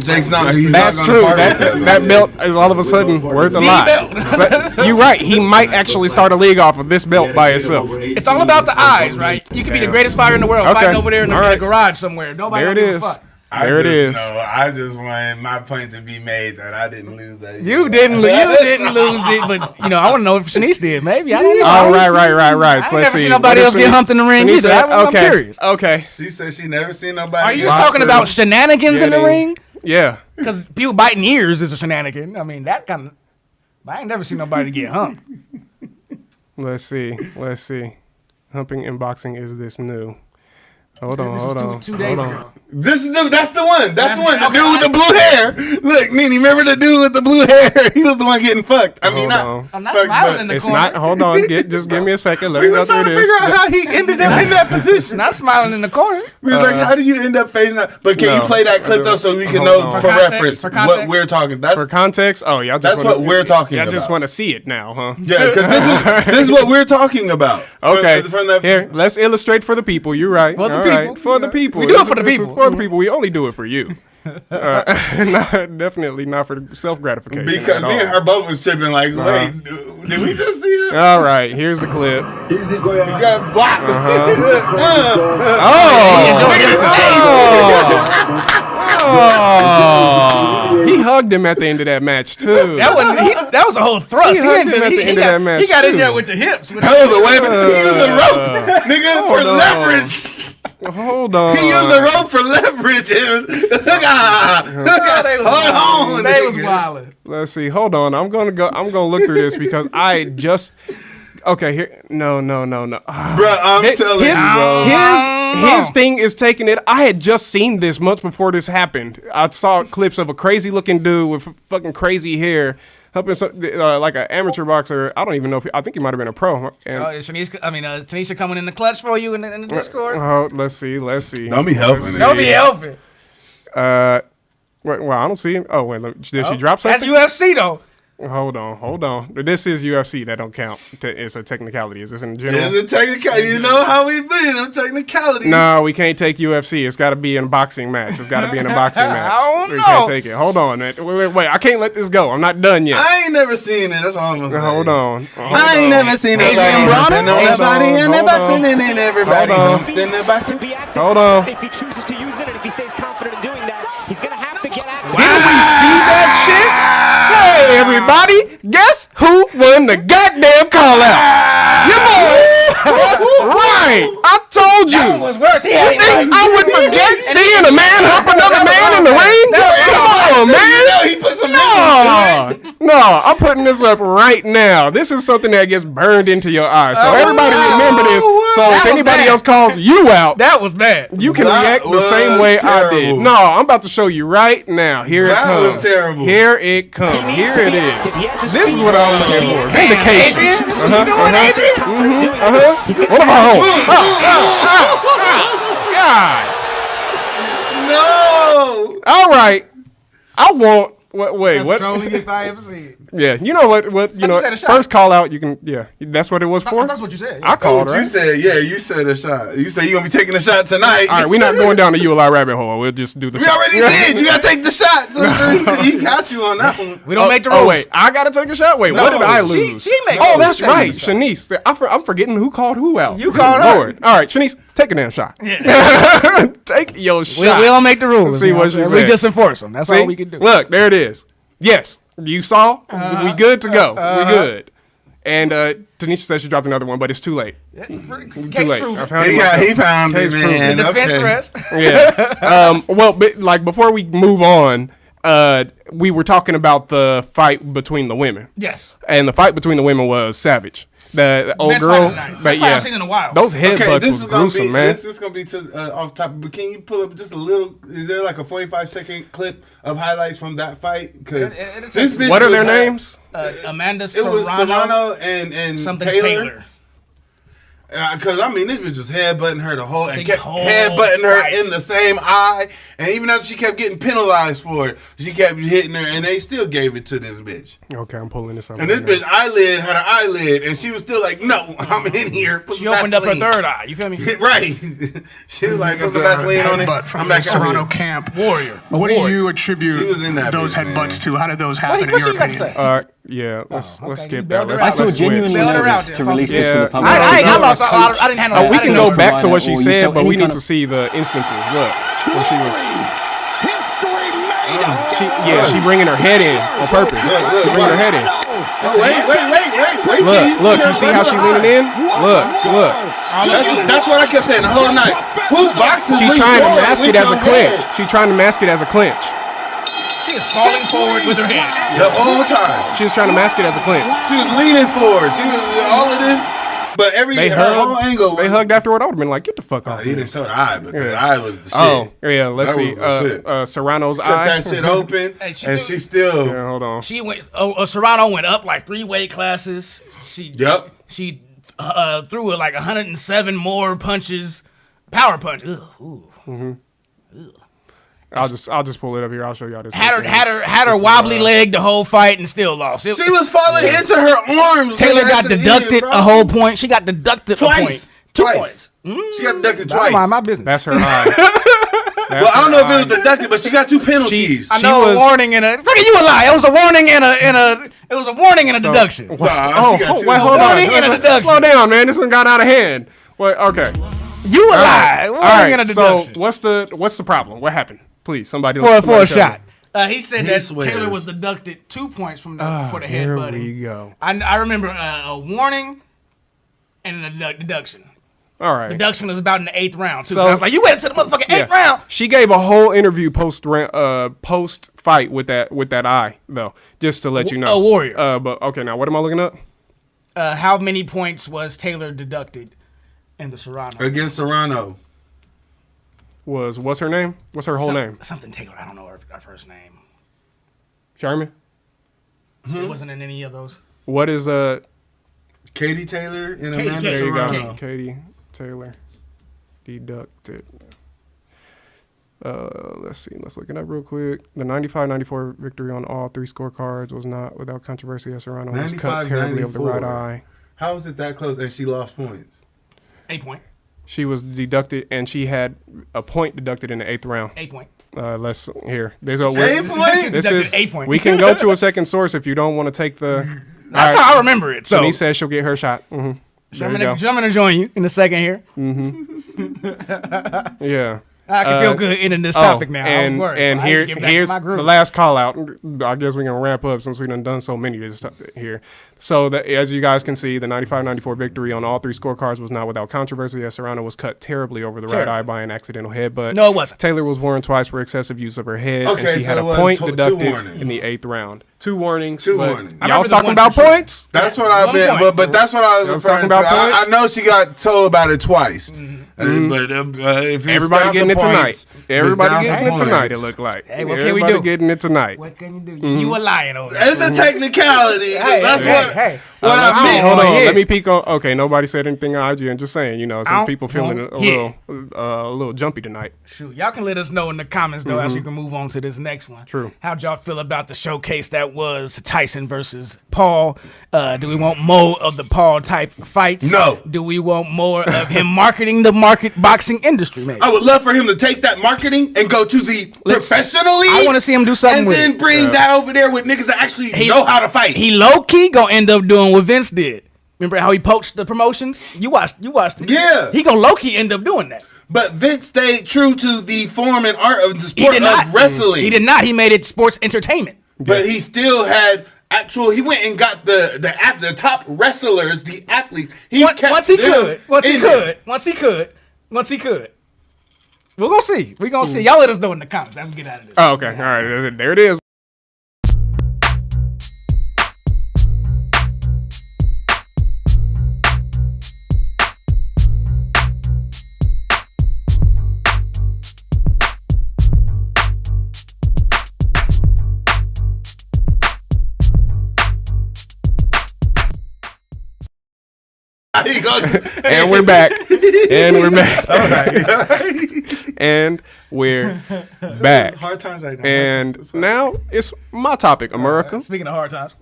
Jake's not. That's true. That belt is all of a sudden worth a lot. So, you're right. He might actually start a league off of this belt by itself. It's all about the eyes, right? You could be the greatest fighter in the world fighting over there in a garage somewhere. Nobody there it is. There it is. I just wanted my point to be made that I didn't lose that. You didn't lose it, but I want to know if Shanice did. Maybe I don't know. Oh, right. So let's see. Seen nobody else get humped in the ring either. I'm curious. Okay. She said she never seen nobody. Are you talking about shenanigans in the ring? Yeah. Because people biting ears is a shenanigan. I mean, that kind of. I ain't never seen nobody get humped. Let's see. Humping in boxing is this new? Hold on. 2 days ago. That's the one. That's the one. The dude with the blue hair. Look, Nene, remember the dude with the blue hair? He was the one getting fucked. I mean, I'm not smiling in the corner. Not. Hold on. Just give me a second. Let me go through this. We were trying to figure out how he ended up in that position. Not smiling in the corner. We was like, how did you end up facing that? But can you play that clip though, so we can know for reference what we're talking? That's for context. Oh, y'all. That's what we're talking about. Y'all just want to see it now, huh? Yeah, because this is what we're talking about. Okay. Here, let's illustrate for the people. You're right. For the people. We do it for the people. For the people. We only do it for you. Definitely not for self-gratification. Because me and her both was tripping like, wait, did we just see it? All right, here's the clip. Easy go ahead. You got blocked. Oh, he hugged him at the end of that match too. That was a whole thrust. He hugged him at the end of that match. He got in too. there with the hips. That was a weapon. He used the rope, nigga, for leverage. Hold on. He used the rope for leverage. Hold on. They was wildin'. Let's see. Hold on. I'm gonna look through this because I just. Okay, here. No. Bro, I'm telling you, bro. His thing is taking it. I had just seen this months before this happened. I saw clips of a crazy looking dude with fucking crazy hair helping like an amateur boxer. I don't even know I think he might have been a pro. And, Tanisha coming in the clutch for you in the Discord. Oh, let's see. Don't be helping. Don't be helping. Well, I don't see him. Oh, wait. Did she drop something? That's UFC though. Hold on. This is UFC. That don't count. It's a technicality. Is this in general? It's a technicality. You know how we been. I'm technicalities. No, we can't take UFC. It's got to be in a boxing match. It's got to be in a boxing match. I don't know. We can't take it. Hold on. Wait. I can't let this go. I'm not done yet. I ain't never seen it. That's all I'm gonna say. Hold on. I ain't never seen Adrian Broner. Everybody in the boxing and then everybody in the boxing. Hold on. If he chooses to use it and if he stays confident in doing that, he's going to have to get active. Didn't we see that shit? Hey, everybody. Guess who won the goddamn call out? Your boy. That's right. I told you. That was worse. You think I would forget seeing a man hump another man in the ring? Come on, man. No, I'm putting this up right now. This is something that gets burned into your eye. So everybody remember this. So if anybody else calls you out, that was bad. You can react the same way I did. No, I'm about to show you right now. Here it comes. That was terrible. Here it comes. Here it is. This is what I'm looking for. Vindication. What about home? God. No. All right. I want. Wait, That's what? trolling if I ever see it. Yeah, you know what? You know, first call out. You can. Yeah, that's what it was for. That's what you said. Yeah. I called. Right? You said. Yeah, you said a shot. You said you gonna be taking a shot tonight. All right, we're not going down the ULI rabbit hole. We'll just do the. We already did. You gotta take the shot. So he got you on that one. We don't make the rules. Oh wait, I gotta take a shot. Wait, what did I lose? She makes. Oh, that's right, Shanice. I'm forgetting who called who out. You called her. Lord. All right, Shanice, take a damn shot. Yeah. Take your shot. We don't make the rules. Let's see what she said. We just enforce them. That's all we can do. Look, there it is. Yes, you saw. We good to go. We good. And Tanisha says she dropped another one, but it's too late. Too late. I found he found it, man. The defense rest. Yeah. Well, but, like before we move on, we were talking about the fight between the women. Yes. And the fight between the women was savage. The old best girl, fight of the night. but Best fight yeah, I've seen in a while. those headbutts was gruesome, man. This is gonna be off topic, but can you pull up just a little? Is there like a 45-second clip of highlights from that fight? Because what are their names? Amanda Serrano. It was Serrano and something Taylor. Because I mean, this bitch was headbutting her the whole and kept headbutting her in the same eye, and even after she kept getting penalized for it, she kept hitting her, and they still gave it to this bitch. Okay, I'm pulling this up. And this bitch eyelid had her eyelid, and she was still like, "No, I'm in here." Put she opened Vaseline. up her third eye. You feel me? Right. She was like, "Put some Vaseline on it." From the Serrano camp. Warrior. What do you attribute those bitch, headbutts to? How did those happen in your opinion? Yeah, let's skip that. I feel genuinely nervous to release this to the public. I didn't handle. We can go back to what she said, but we need to see the instances. Look, when she was. She bringing her head in on purpose. She bringing her head in. Wait. Look, you see how she leaning in? Look. That's what I kept saying the whole night. Who boxes? She's trying to mask it as a clinch. She's trying to mask it as a clinch. She is falling forward with her head the whole time. She was trying to mask it as a clinch. She was leaning forward. She was all of this, but whole angle. They hugged afterward. I would have been like, "Get the fuck off!" He didn't show the eye, but the eye was the shit. Oh yeah, let's see. Serrano's cut eye. that shit open, and she still. Yeah, hold on. She went. Serrano went up like 3 weight classes. She threw like 107 more punches, power punch. Ugh. I'll just pull it up here. I'll show y'all this. Had her wobbly leg the whole fight and still lost. She was falling into her arms. Taylor got deducted a whole point. She got deducted twice. a point. Twice. She got deducted twice. Mind my business. That's her eye. Well, I don't know if it was deducted, but she got 2 penalties. I know a warning and a. Look at you a lie. It was a warning and a. It was a warning and a deduction. Wait, hold on. Slow down, man. This one got out of hand. Wait, okay. You a lie. All right. So what's the problem? What happened? Please, somebody for a tell me. shot. He said that swears. Taylor was deducted 2 points for the headbutting. Here we go. I remember a warning and a deduction. All right. Deduction was about in the 8th round, too. So I was like, you waited to the motherfucking 8th round. She gave a whole interview post fight with that eye, though, just to let you know. A warrior. But okay, now what am I looking up? How many points was Taylor deducted in the Serrano? Against Serrano. What's her name? What's her whole name? Something Taylor. I don't know her first name. Sherman? It wasn't in any of those. What is Katie Taylor and Amanda there you Serrano. go. Katie Taylor deducted. Let's see. Let's look it up real quick. The 95-94 victory on all 3 scorecards was not without controversy as Serrano was cut terribly of the right eye. How was it that close and she lost points? 8 point. She was deducted, and she had a point deducted in the 8th round. 8 point. Let's here. There's a 8 point. This is 8 point. We can go to a second source if you don't want to take the. That's how I remember it. So he says she'll get her shot. Mm-hmm. I'm gonna join you in a second here. Mm-hmm. Yeah. I can feel good ending this topic now. And, I was worried. and here's the the last call out. I guess we can wrap up since we've done so many this here. So as you guys can see, the 95-94 victory on all 3 scorecards was not without controversy as Serrano was cut terribly over the right eye by an accidental headbutt. No, it wasn't. Taylor was warned twice for excessive use of her head, and she had a point deducted in the 8th round. 2 warnings. 2 warnings. Y'all was talking about points? That's what I meant, but that's what I was referring to. I know she got told about it twice. But if everybody getting it tonight. Everybody getting it tonight, it looked like. Hey, what can we do? Getting it tonight. What can you do? You a lion over there. It's a technicality. That's what I mean. Hold on. Let me peek on. Okay, nobody said anything on IG. I'm just saying, some people feeling a little jumpy tonight. Shoot, y'all can let us know in the comments, though, as we can move on to this next one. True. How'd y'all feel about the showcase that was Tyson versus Paul? Do we want more of the Paul type fights? No. Do we want more of him marketing the boxing industry, maybe? I would love for him to take that marketing and go to the professional league. I want to see him do something and with then bring that over there with niggas that actually know how to fight. He low-key gonna end up doing what Vince did. Remember how he poached the promotions? You watched it. Yeah. He gonna low-key end up doing that. But Vince stayed true to the form and art of the sport of wrestling. He did not. He made it sports entertainment. But he still had actual. He went and got the top wrestlers, the athletes. Once he could. We're gonna see. Y'all let us know in the comments. I'm gonna get out of this. Oh, okay. All right. There it is. And we're back. All right. And we're back. Hard times right now. And now it's my topic, America. Speaking of hard times.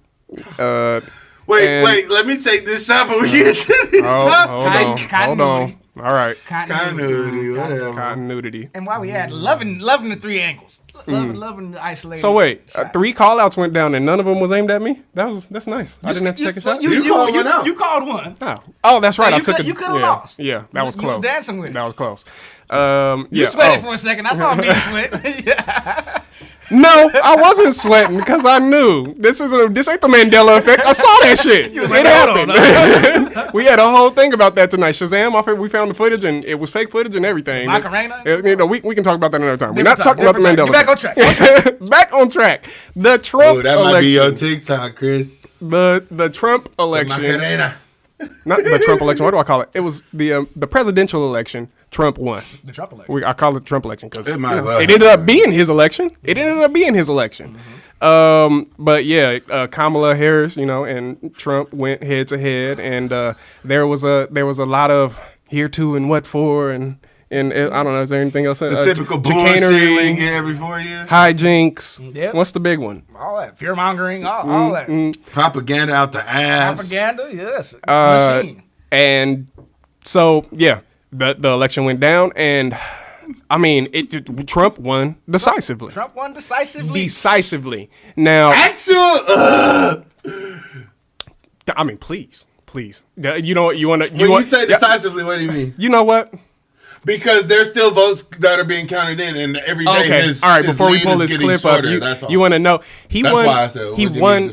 Wait. Let me take this shot before we get to this topic. Hold on. All right. Continuity. Whatever. Continuity. And while we had loving the 3 angles. Loving the isolated. So wait, 3 call outs went down and none of them was aimed at me? That's nice. I didn't have to take a shot. You called one. Oh, that's right. So I took it. You could have lost. Yeah, that was close. You was dancing with it. That was close. You sweated for a second. I saw me sweat. No, I wasn't sweating because I knew this ain't the Mandela effect. I saw that shit. It happened. We had a whole thing about that tonight. Shazam! We found the footage and it was fake footage and everything. Macarena? We can talk about that another time. We're not talking about the Mandela. Get back on track. Back on track. The Trump that election. Might be your TikTok, Chris. The Trump election. Not the Trump election. What do I call it? It was the presidential election. Trump won. The Trump election. I call it the Trump election because it ended ended up being his election. But yeah, Kamala Harris, and Trump went head to head, and there was a lot of here to and what for, and I don't know. Is there anything else? The typical bullshit we get every 4 years. Hijinks. Yep. What's the big one? All that fear mongering. All that propaganda out the ass. Propaganda. Yes. Machine. And so yeah. The election went down, and I mean, Trump won decisively. Decisively. Now, I mean, please. You know what? You say decisively, what do you mean? You know what? Because there's still votes that are being counted in, and every day all right, before we pull this clip up, you want to know he won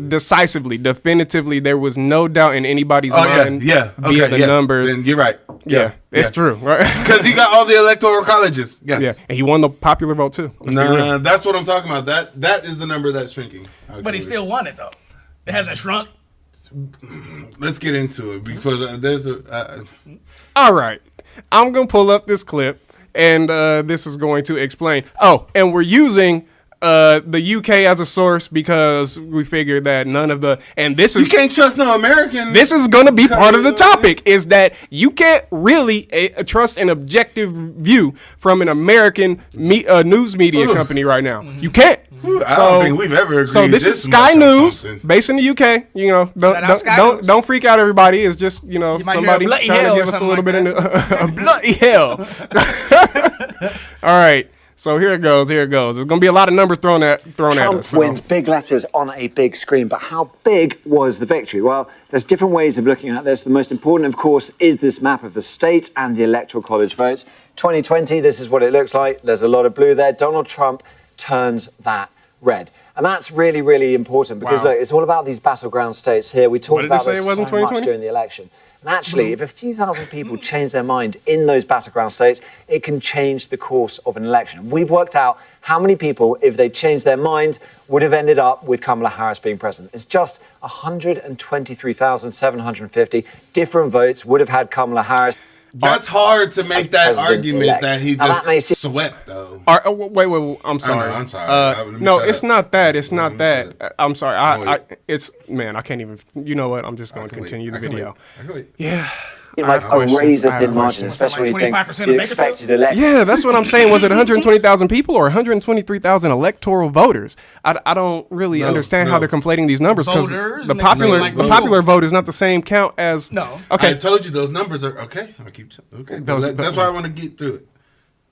decisively, definitively. There was no doubt in anybody's mind via the numbers. Then you're right. Yeah, it's true, right? Because he got all the electoral colleges. Yes. Yeah, and he won the popular vote too. Nah, that's what I'm talking about. That is the number that's shrinking. But he still won it though. It hasn't shrunk. Let's get into it because there's a. All right. I'm going to pull up this clip, and this is going to explain. Oh, and we're using the UK as a source because we figured that none of the... And this is... You can't trust no American... This is going to be part of the topic, is that you can't really trust an objective view from an American news media company right now. You can't. I don't think we've ever agreed. So this is Sky News, based in the UK. You know, don't freak out, everybody. It's just somebody trying to give us a little bit of bloody hell. All right. So here it goes. There's going to be a lot of numbers thrown at us. Trump wins, big letters on a big screen. But how big was the victory? Well, there's different ways of looking at this. The most important, of course, is this map of the state and the Electoral College votes. 2020, this is what it looks like. There's a lot of blue there. Donald Trump turns that red. And that's really, really important because, look, it's all about these battleground states here. We talked about this so much during the election. And actually, if a few thousand people change their mind in those battleground states, it can change the course of an election. We've worked out how many people, if they changed their mind, would have ended up with Kamala Harris being president. It's just 123,750 different votes would have had Kamala Harris. That's hard to make that argument that he just swept, though. Wait, I'm sorry. I'm sorry. No, it's not that. It's not that. I'm sorry. I can't even. You know what? I'm just going to continue the video. Yeah. Like a razor-thin margin, especially when you think the expected election. Yeah, that's what I'm saying. Was it 120,000 people or 123,000 electoral voters? I don't really understand how they're conflating these numbers because the popular vote is not the same count as. No. Okay. I told you those numbers are okay. That's why I want to get through it.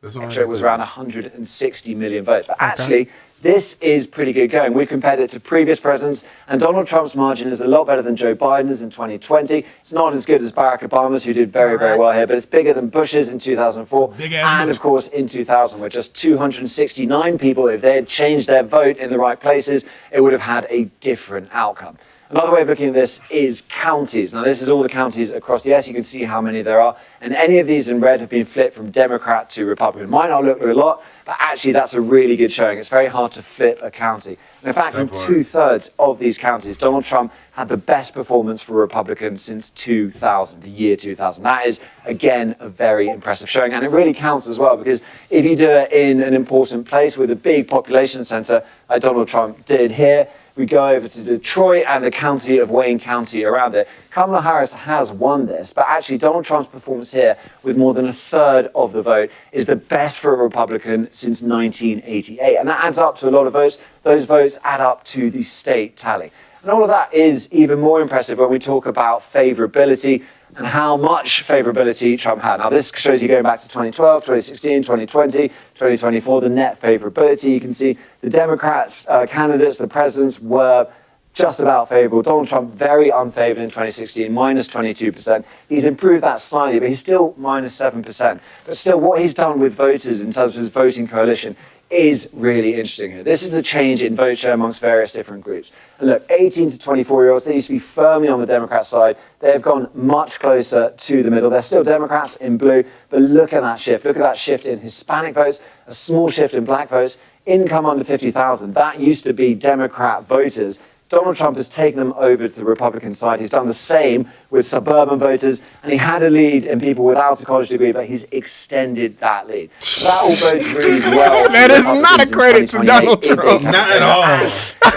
Actually, it was around 160 million votes. But actually, this is pretty good going. We've compared it to previous presidents, and Donald Trump's margin is a lot better than Joe Biden's in 2020. It's not as good as Barack Obama's, who did very, very well here, but it's bigger than Bush's in 2004. And, of course, in 2000, where just 269 people, if they had changed their vote in the right places, it would have had a different outcome. Another way of looking at this is counties. Now, this is all the counties across the US. You can see how many there are. And any of these in red have been flipped from Democrat to Republican. Might not look like a lot, but actually that's a really good showing. It's very hard to flip a county. And in fact, in 2/3 of these counties, Donald Trump had the best performance for a Republican since 2000, the year 2000. That is, again, a very impressive showing. And it really counts as well, because if you do it in an important place with a big population center, like Donald Trump did here, we go over to Detroit and the county of Wayne County around it. Kamala Harris has won this, but actually Donald Trump's performance here with more than 1/3 of the vote is the best for a Republican since 1988. And that adds up to a lot of votes. Those votes add up to the state tally. And all of that is even more impressive when we talk about favorability and how much favorability Trump had. Now, this shows you going back to 2012, 2016, 2020, 2024, the net favorability. You can see the Democrats, candidates, the presidents were just about favorable. Donald Trump, very unfavored in 2016, minus 22%. He's improved that slightly, but he's still minus 7%. But still, what he's done with voters in terms of his voting coalition is really interesting here. This is the change in vote share amongst various different groups. And look, 18 to 24-year-olds, they used to be firmly on the Democrat side. They have gone much closer to the middle. They're still Democrats in blue, but look at that shift. Look at that shift in Hispanic votes, a small shift in black votes, income under 50,000. That used to be Democrat voters. Donald Trump has taken them over to the Republican side. He's done the same with suburban voters, and he had a lead in people without a college degree, but he's extended that lead. So that all bodes really well. That is not a credit to Donald Trump. Not at all.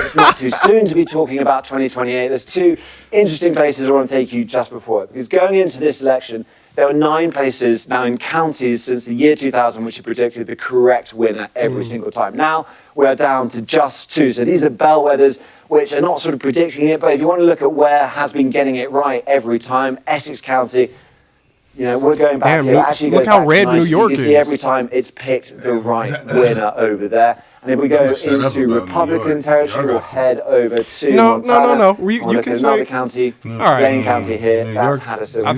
It's not too soon to be talking about 2028. There's two interesting places I want to take you just before it, because going into this election, there were 9 places now in counties since the year 2000 which had predicted the correct winner every single time. Now we're down to just 2. So these are bellwethers which are not sort of predicting it, but if you want to look at where has been getting it right every time, Essex County, You know, we're going back here. Actually, look how red New York is. You can see every time it's picked the right winner over there. And if we go into Republican territory, we'll head over to Montana. No. You can another say county, Blaine County here. That's Haddison. I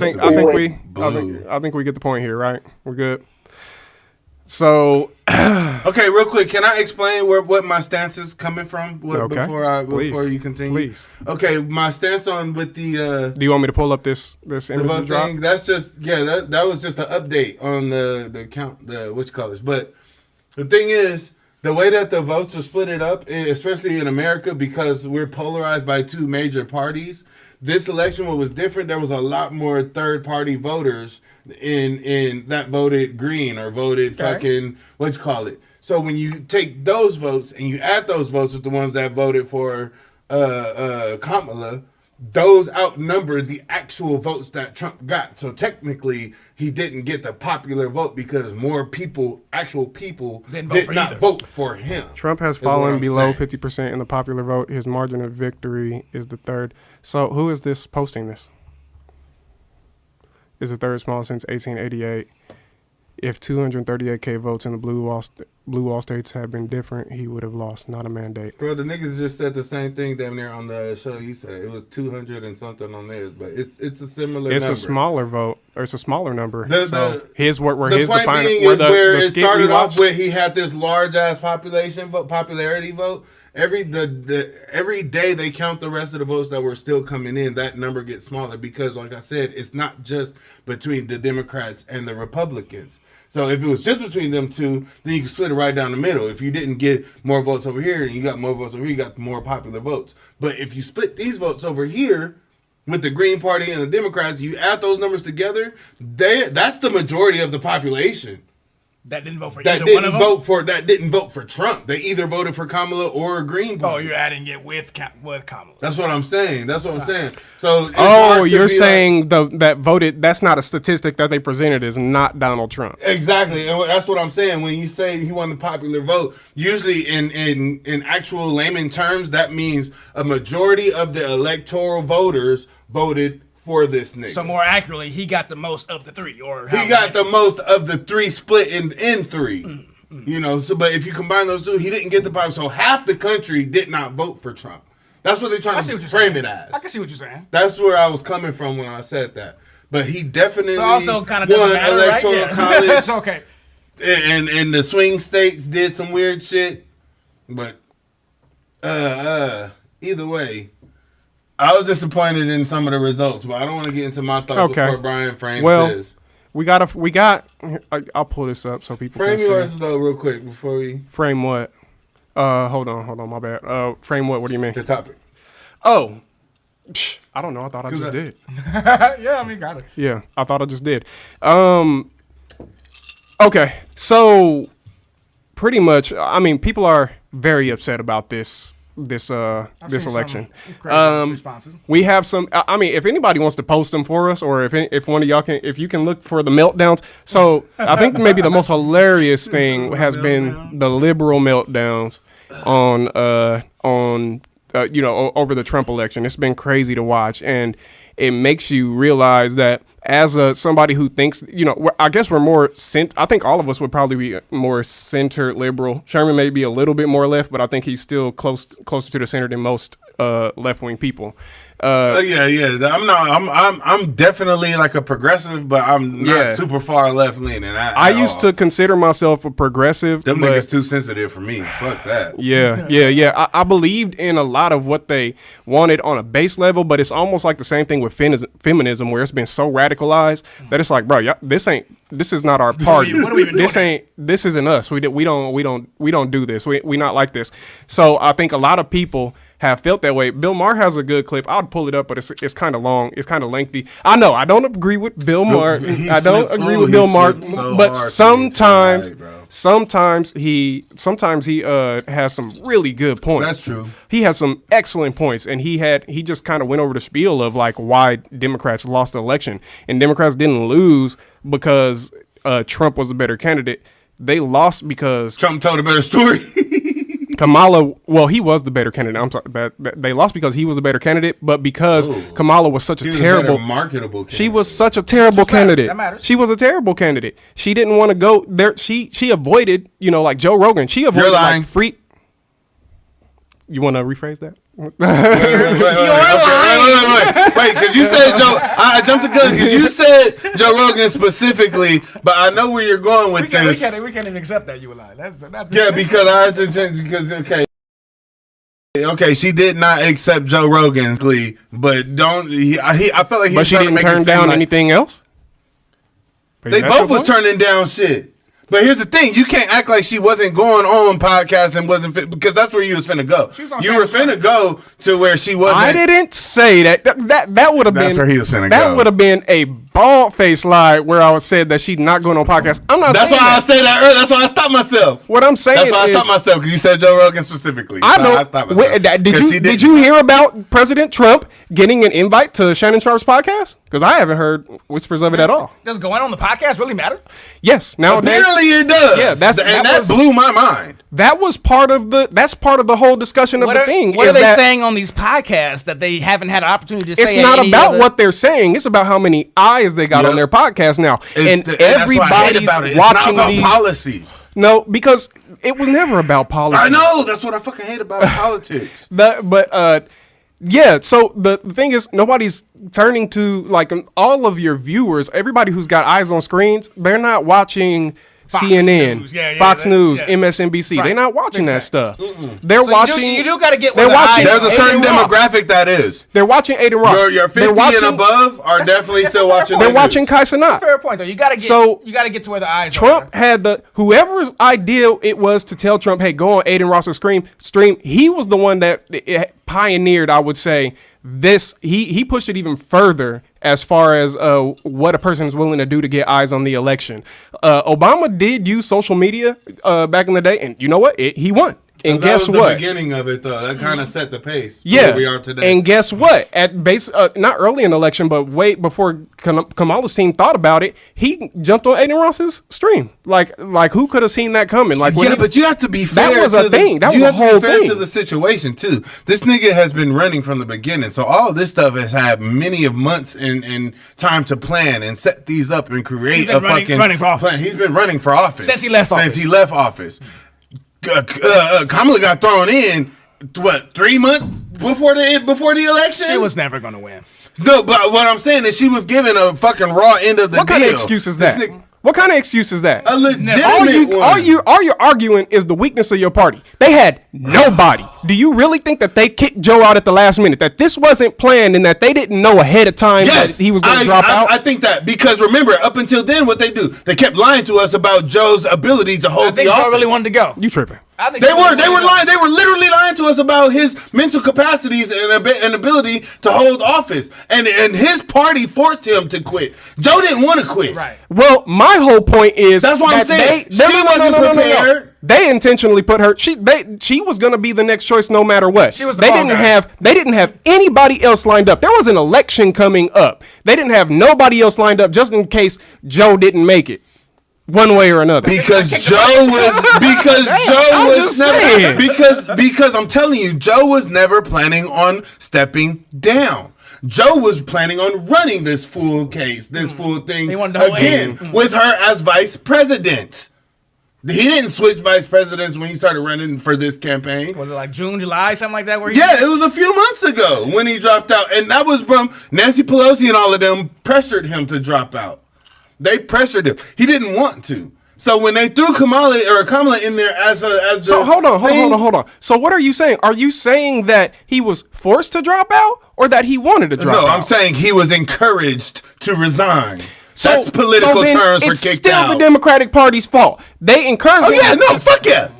think we get the point here, right? We're good. So, okay, real quick, can I explain what my stance is coming from before you continue? Please. Okay, my stance on with the. Do you want me to pull up this image drop? Thing? That's just that was just an update on the count, what you call this. But the thing is, the way that the votes are split up, especially in America, because we're polarized by two major parties. This election, what was different, there was a lot more third-party voters in that voted green or voted fucking what you call it. So when you take those votes and you add those votes with the ones that voted for Kamala, those outnumber the actual votes that Trump got. So technically, he didn't get the popular vote because more actual people did not vote for him. Trump has fallen below 50% in the popular vote. His margin of victory is the third. So who is this posting this? Is the third smallest since 1888. If 238K votes in the blue wall states had been different, he would have lost, not a mandate. Bro, the niggas just said the same thing damn near on the show you said. It was 200 and something on theirs, but it's a similar number. It's a smaller vote, or it's a smaller number. The point being is where it started off with he had this large-ass popularity vote. Every day they count the rest of the votes that were still coming in, that number gets smaller because, like I said, it's not just between the Democrats and the Republicans. So if it was just between them two, then you can split it right down the middle. If you didn't get more votes over here and you got more votes over here, you got more popular votes. But if you split these votes over here with the Green Party and the Democrats, you add those numbers together, that's the majority of the population. That didn't vote for either one of them? That didn't vote for Trump. They either voted for Kamala or a Green Party. Oh, you're adding it with Kamala. That's what I'm saying. So you're saying that voted, that's not a statistic that they presented as not Donald Trump. Exactly. And that's what I'm saying. When you say he won the popular vote, usually in actual layman terms, that means a majority of the electoral voters voted for this nigga. So more accurately, he got the most of the three, he got the most of the three split in three. You know, so but if you combine those two, he didn't get the power. So half the country did not vote for Trump. That's what they're trying to frame it as. I can see what you're saying. That's where I was coming from when I said that. But he definitely also kind of won electoral college. It's okay. And the swing states did some weird shit. But either way, I was disappointed in some of the results, but I don't want to get into my thoughts before Brian frames his. I'll pull this up so people frame can see. Frame yours though, real quick before we frame what? Hold on, my bad. Frame what? What do you mean? The topic. Oh, I don't know. I thought I just did. Yeah, I mean, got it. Yeah, I thought I just did. Okay, so pretty much, I mean, people are very upset about this election. We have some. I mean, if anybody wants to post them for us, or if one of y'all if you can look for the meltdowns. So I think maybe the most hilarious thing has been the liberal meltdowns on over the Trump election. It's been crazy to watch, and it makes you realize that as somebody who thinks, I guess we're more I think all of us would probably be more center liberal. Sherman may be a little bit more left, but I think he's still closer to the center than most left-wing people. I'm definitely like a progressive, but I'm not super far left-leaning. I used to consider myself a progressive. Them niggas too sensitive for me. Fuck that. Yeah. I believed in a lot of what they wanted on a base level, but it's almost like the same thing with feminism, where it's been so radicalized that it's like, bro, this is not our party. What are we even doing? This isn't us. We don't do this. We not like this. So I think a lot of people have felt that way. Bill Maher has a good clip. I'll pull it up, but it's kind of long. It's kind of lengthy. I know. I don't agree with Bill Maher. But sometimes he has some really good points. That's true. He has some excellent points, and he just kind of went over the spiel of like why Democrats lost the election, and Democrats didn't lose because Trump was a better candidate. They lost because Trump told a better story. Kamala, well, he was the better candidate. I'm sorry, but they lost because he was a better candidate, but because Kamala was such a terrible, marketable candidate. She was such a terrible candidate. That matters. She was a terrible candidate. She didn't want to go there. She avoided, like Joe Rogan. She avoided like free. You want to rephrase that? Wait, because you said Joe. I jumped the gun because you said Joe Rogan specifically, but I know where you're going with this. We can't even accept that you were lying. That's because I had to change because okay, she did not accept Joe Rogan's plea, but I felt like he. But she didn't turn down anything else. They both was turning down shit. But here's the thing: you can't act like she wasn't going on podcasts and wasn't fit, because that's where you was finna go. You were finna go to where she wasn't. I didn't say that. That would have been. That's where he was finna go. That would have been a bald face lie where I would said that she's not going on podcasts. I'm not. That's why I said that earlier. That's why I stopped myself. What I'm saying is, that's why I stopped myself because you said Joe Rogan specifically. I know. I stopped myself. Did you hear about President Trump getting an invite to Shannon Sharp's podcast? Because I haven't heard whispers of it at all. Does going on the podcast really matter? Yes. Nowadays, apparently it does. Yeah, that blew my mind. That was part of the whole discussion of the thing. What are they saying on these podcasts that they haven't had an opportunity to say? It's not about what they're saying. It's about how many eyes they got on their podcast now, and everybody's watching these policy. No, because it was never about policy. I know. That's what I fucking hate about politics. Yeah, so the thing is, nobody's turning to, all of your viewers, everybody who's got eyes on screens, they're not watching Fox CNN, News. Fox News, MSNBC. Right. They're not watching that stuff. They're watching. You do got to get. They're watching. There's a certain demographic that is. They're watching Aiden Ross. Your 50 and above are definitely still watching. They're watching Kai Cenat. Fair point though. You got to get. You got to get to where the eyes. Trump had whoever's idea it was to tell Trump, hey, go on Aiden Ross's stream. He was the one that pioneered, I would say, this. He pushed it even further as far as what a person is willing to do to get eyes on the election. Obama did use social media back in the day, and you know what? He won. And guess what? The beginning of it, though, that kind of set the pace. Yeah, where we are today. And guess what? At base, not early in the election, but way before Kamala's team thought about it, he jumped on Aiden Ross's stream. Like who could have seen that coming? But you have to be fair. That was a thing. That was a whole thing. To the situation too. This nigga has been running from the beginning, so all of this stuff has had many of months and time to plan and set these up and create running for office. plan. He's been running for office since he left office. Kamala got thrown in 3 months before the election. She was never gonna win. No, but what I'm saying is she was given a fucking raw end of the deal. What kind of excuse is that? What kind of excuse is that? A legitimate one. All you're arguing is the weakness of your party. They had nobody. Do you really think that they kicked Joe out at the last minute? That this wasn't planned and that they didn't know ahead of time that he was going to drop out? I think that because remember, up until then, what they do, they kept lying to us about Joe's ability to hold the office. Joe really wanted to go. You tripping? They were lying. They were literally lying to us about his mental capacities and ability to hold office. And his party forced him to quit. Joe didn't want to quit. Right. Well, my whole point is that's why I'm saying she wasn't prepared. They intentionally put her. She was going to be the next choice no matter what. She was they didn't have anybody else lined up. There was an election coming up. They didn't have nobody else lined up just in case Joe didn't make it. One way or another. Because Joe I'm telling you, Joe was never planning on stepping down. Joe was planning on running this full case, this full thing again with her as vice president. He didn't switch vice presidents when he started running for this campaign. Was it like June, July, something like that? It was a few months ago when he dropped out. And that was from Nancy Pelosi and all of them pressured him to drop out. They pressured him. He didn't want to. So when they threw Kamala in there as hold on. So what are you saying? Are you saying that he was forced to drop out or that he wanted to drop out? No, I'm saying he was encouraged to resign. That's political terms for kicked out. It's still the Democratic Party's fault. They encouraged him. Oh yeah, no, fuck yeah.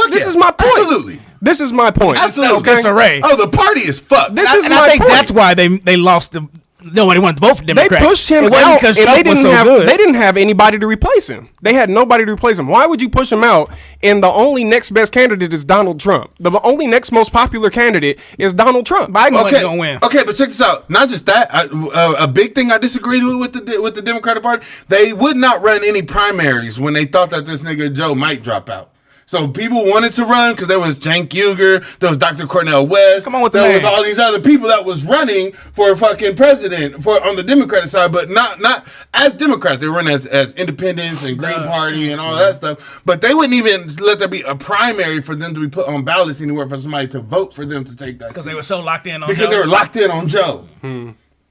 This is my point. Absolutely. This is my point. Absolutely. Disarray. Oh, the party is fucked. I think that's why they lost the. Nobody wanted to vote for Democrats. They pushed him out because Trump was so good. They didn't have anybody to replace him. They had nobody to replace him. Why would you push him out? And the only next best candidate is Donald Trump. The only next most popular candidate is Donald Trump. Biden wasn't gonna win. Okay, but check this out. Not just that. A big thing I disagreed with the Democratic Party. They would not run any primaries when they thought that this nigga Joe might drop out. So people wanted to run because there was Cenk Uygur, there was Dr. Cornel West. Come on with there was all these other people that was running for fucking president on the Democratic side, but not as Democrats. They run as independents and Green Party and all that stuff. But they wouldn't even let there be a primary for them to be put on ballots anywhere for somebody to vote for them to take that seat. Because they were so locked in on Because Joe. they were locked in on Joe.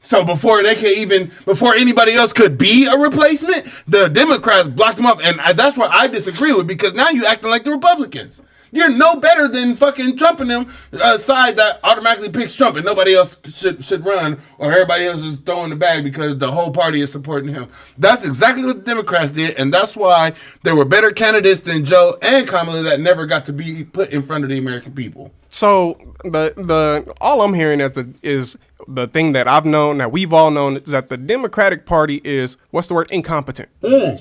So before anybody else could be a replacement, the Democrats blocked them up, and that's what I disagree with, because now you acting like the Republicans. You're no better than fucking Trump and them side that automatically picks Trump, and nobody else should run, or everybody else is throwing the bag because the whole party is supporting him. That's exactly what the Democrats did, and that's why there were better candidates than Joe and Kamala that never got to be put in front of the American people. So the all I'm hearing is the thing that I've known, that we've all known, is that the Democratic Party is, what's the word, incompetent. And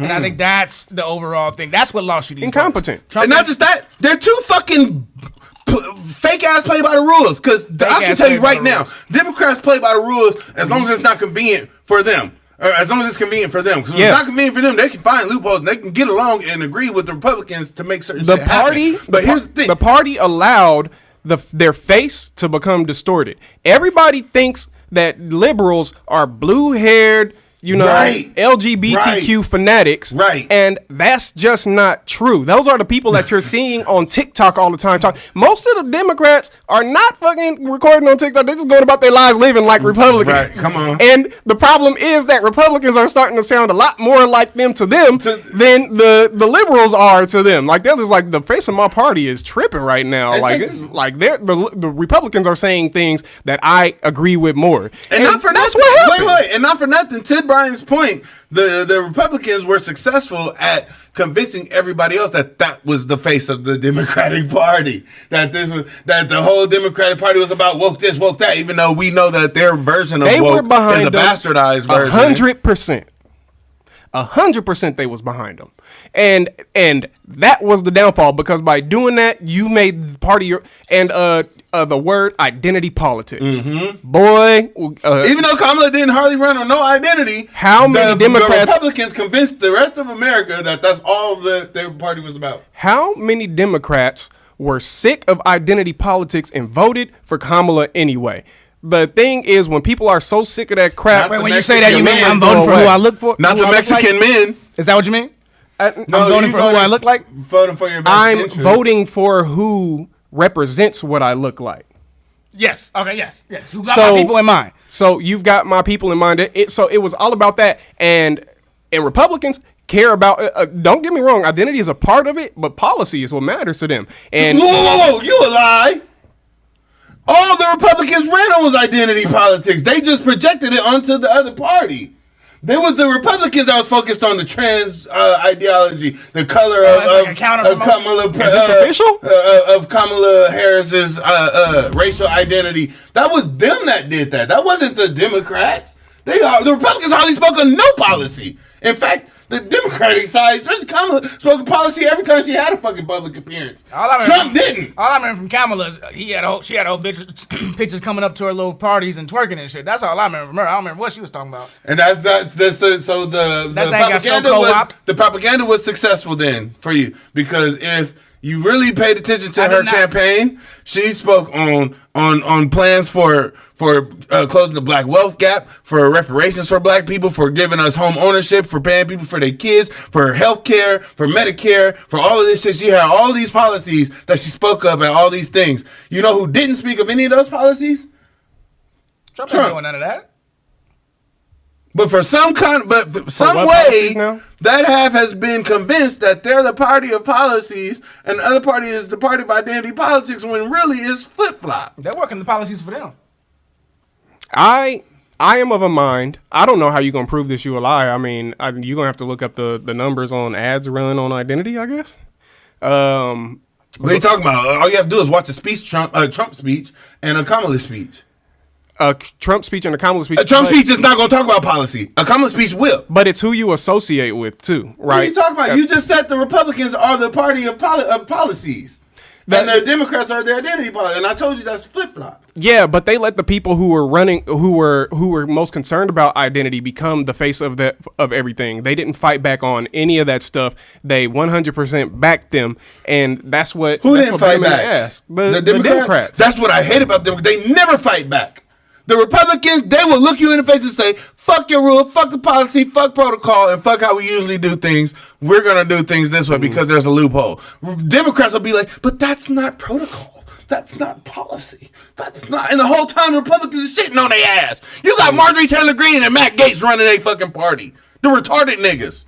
I think that's the overall thing. That's what lost you these incompetent. And not just that, they're too fucking fake ass play by the rules. Because I can tell you right now, Democrats play by the rules as long as it's not convenient for them. As long as it's convenient for them. Because when it's not convenient for them, they can find loopholes and they can get along and agree with the Republicans to make certain shit happen. But here's the thing. The party allowed their face to become distorted. Everybody thinks that liberals are blue-haired, LGBTQ fanatics. Right. And that's just not true. Those are the people that you're seeing on TikTok all the time. Most of the Democrats are not fucking recording on TikTok. They're just going about their lives living like Republicans. Right, come on. And the problem is that Republicans are starting to sound a lot more like them than the liberals are to them. Like, they're just like, the face of my party is tripping right now. Like, the Republicans are saying things that I agree with more. And not for that's nothing. what happened. Wait, and not for nothing. To Brian's point, the Republicans were successful at convincing everybody else that was the face of the Democratic Party. That the whole Democratic Party was about woke this, woke that. Even though we know that their version of woke is a bastardized version. 100%. 100% they was behind them. And that was the downfall, because by doing that, you made the party the word identity politics. Boy, even though Kamala didn't hardly run on no identity, how many Democrats, the Republicans convinced the rest of America that that's all their party was about. How many Democrats were sick of identity politics and voted for Kamala anyway? The thing is, when people are so sick of that crap, when you say that, you mean I'm voting for who I look for? Not the Mexican men. Is that what you mean? I'm voting for who I look like? Voting for your best interest. Voting for who represents what I look like. Yes. Okay. Yes. You got my people in mind. So you've got my people in mind. So it was all about that, and Republicans care about. Don't get me wrong. Identity is a part of it, but policy is what matters to them. And whoa, you a lie. All the Republicans ran on was identity politics. They just projected it onto the other party. There was the Republicans that was focused on the trans ideology, the color of Kamala. Is this official? Of Kamala Harris's racial identity. That was them that did that. That wasn't the Democrats. The Republicans hardly spoke on no policy. In fact, the Democratic side, especially Kamala, spoke of policy every time she had a fucking public appearance. Trump didn't. All I remember from Kamala is she had whole pictures coming up to her little parties and twerking and shit. That's all I remember from her. I don't remember what she was talking about. And the propaganda was successful then for you, because if you really paid attention to her campaign, she spoke on plans for closing the black wealth gap, for reparations for black people, for giving us home ownership, for paying people for their kids, for health care, for Medicare, for all of this shit. She had all these policies that she spoke of and all these things. You know who didn't speak of any of those policies? Trump ain't doing none of that. But for some way, that half has been convinced that they're the party of policies and the other party is the party of identity politics, when really it's flip-flop. They're working the policies for them. I am of a mind. I don't know how you're going to prove this, you a lie. I mean, you're going to have to look up the numbers on ads run on identity, I guess. What are you talking about? All you have to do is watch a speech, Trump speech and a Kamala speech. A Trump speech and a Kamala speech. A Trump speech is not going to talk about policy. A Kamala speech will. But it's who you associate with, too, right? What are you talking about? You just said the Republicans are the party of policies. And the Democrats are their identity politics. And I told you that's flip-flop. Yeah, but they let the people who were running, who were most concerned about identity, become the face of everything. They didn't fight back on any of that stuff. They 100% backed them, and that's what. Who that's didn't what fight back? The Democrats. That's what I hate about them. They never fight back. The Republicans, they will look you in the face and say, fuck your rule, fuck the policy, fuck protocol, and fuck how we usually do things. We're going to do things this way because there's a loophole. Democrats will be like, but that's not protocol. That's not policy. That's not. And the whole time the Republicans are shitting on their ass. You got Marjorie Taylor Greene and Matt Gaetz running a fucking party. The retarded niggas.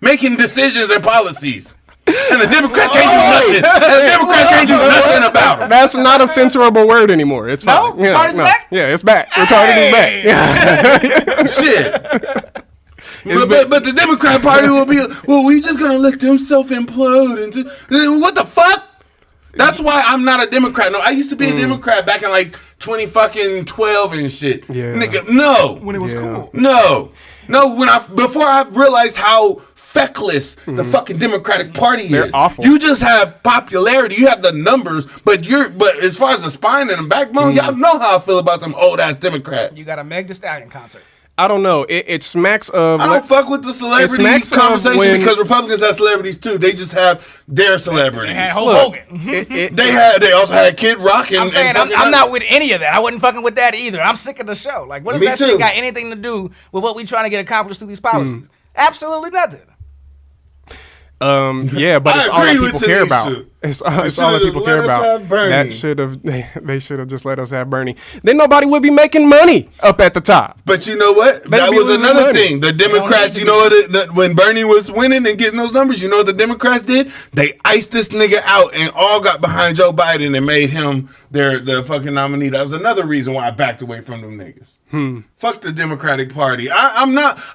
Making decisions and policies. And the Democrats can't do nothing. And the Democrats can't do nothing about it. That's not a censorable word anymore. It's fine. No? Retarded's back? Yeah, it's back. Retarded is back. Yeah. Shit. But the Democrat Party will be, well, we just going to let them self-implode. What the fuck? That's why I'm not a Democrat. No, I used to be a Democrat back in like 2012 and shit. Yeah. Nigga, no. When it was cool. No, before I realized how feckless the fucking Democratic Party is. They're awful. You just have popularity. You have the numbers, but as far as the spine and the backbone, y'all know how I feel about them old ass Democrats. You got a Meg Thee Stallion concert. I don't know. It smacks of. I don't fuck with the celebrity conversation because Republicans have celebrities too. They just have their celebrities. They had Hulk Hogan. They also had Kid Rock. I'm saying I'm not with any of that. I wasn't fucking with that either. I'm sick of the show. Like, what does that shit got anything to do with what we trying to get accomplished through these policies? Absolutely nothing. Yeah, but it's all that people care about. It's all that people care about. That should have they should have just let us have Bernie. Then nobody would be making money up at the top. But you know what? That was another thing. The Democrats, you know what? When Bernie was winning and getting those numbers, you know what the Democrats did? They iced this nigga out and all got behind Joe Biden and made him their fucking nominee. That was another reason why I backed away from them niggas. Fuck the Democratic Party. I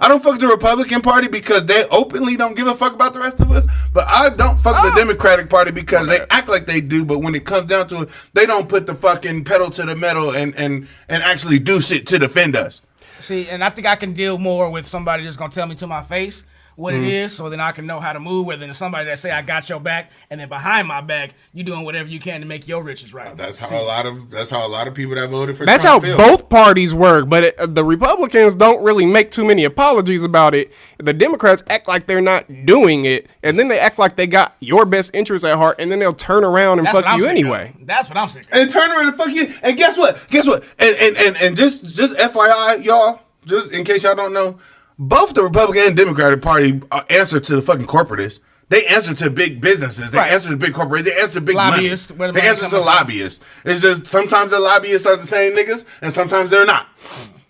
don't fuck the Republican Party because they openly don't give a fuck about the rest of us. But I don't fuck the Democratic Party because they act like they do. But when it comes down to it, they don't put the fucking pedal to the metal and actually do shit to defend us. See, and I think I can deal more with somebody that's gonna tell me to my face what it is, so then I can know how to move, rather than somebody that say I got your back, and then behind my back, you doing whatever you can to make your riches right. That's how a lot of people that voted for That's Trump how both parties work, but the Republicans don't really make too many apologies about it. The Democrats act like they're not doing it, and then they act like they got your best interests at heart, and then they'll turn around and fuck you anyway. That's what I'm saying. And turn around and fuck you. And guess what? And just FYI, y'all, just in case y'all don't know, both the Republican and Democratic Party answer to the fucking corporatists. They answer to big businesses. They answer to big corporations. They answer to big lobbyists. Money. They answer to lobbyists. It's just sometimes the lobbyists are the same niggas, and sometimes they're not.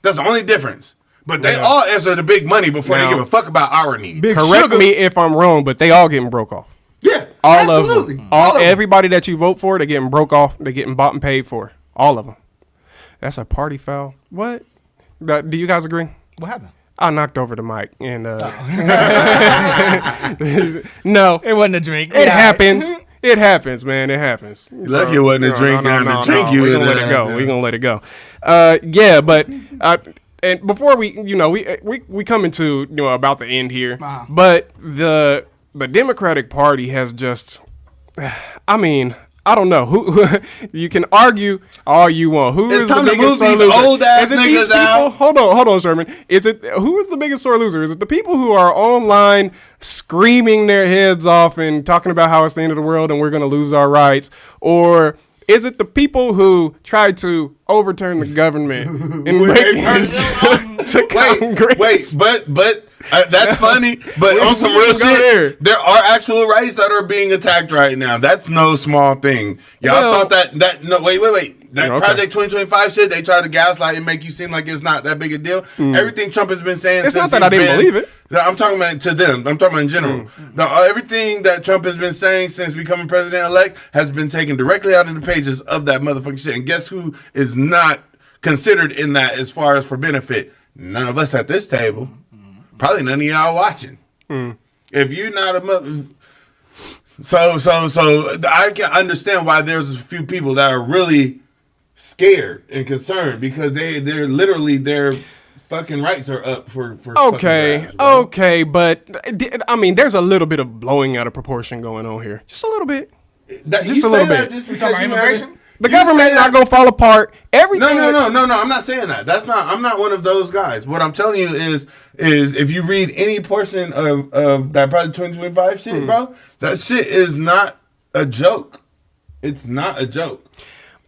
That's the only difference. But they all answer to big money before they give a fuck about our needs. Correct me if I'm wrong, but they all getting broke off. Yeah, all absolutely. Of them. Everybody that you vote for, they're getting broke off. They're getting bought and paid for. All of them. That's a party foul. What? Do you guys agree? What happened? I knocked over the mic and no, it wasn't a drink. It happens. It happens, man. It happens. Lucky it wasn't a drink. We're gonna let it go. We're gonna let it go. Yeah, but and before we come into about the end here, but the Democratic Party has just, I mean, I don't know who you can argue all you want. Who is the biggest sore loser? Old ass is it these people? Out. Hold on, Sherman. Who is the biggest sore loser? Is it the people who are online screaming their heads off and talking about how it's the end of the world and we're going to lose our rights, or is it the people who tried to overturn the government and break into Congress? Wait, but that's funny. But on some real shit, there are actual rights that are being attacked right now. That's no small thing. Y'all thought that no, wait. That Project 2025 shit, they tried to gaslight and make you seem like it's not that big a deal. Everything Trump has been saying it's not that I didn't believe it. I'm talking about to them. I'm talking about in general. Everything that Trump has been saying since becoming president-elect has been taken directly out of the pages of that motherfucking shit. And guess who is not considered in that as far as for benefit? None of us at this table. Probably none of y'all watching. If you're not a so I can understand why there's a few people that are really scared and concerned because they're literally their fucking rights are up for okay, but I mean, there's a little bit of blowing out of proportion going on here, just a little bit. Just a little bit. Just because immigration? The government not gonna fall apart. Everything. No. I'm not saying that. I'm not one of those guys. What I'm telling you is if you read any portion of that Project 2025 shit, bro, that shit is not a joke. It's not a joke.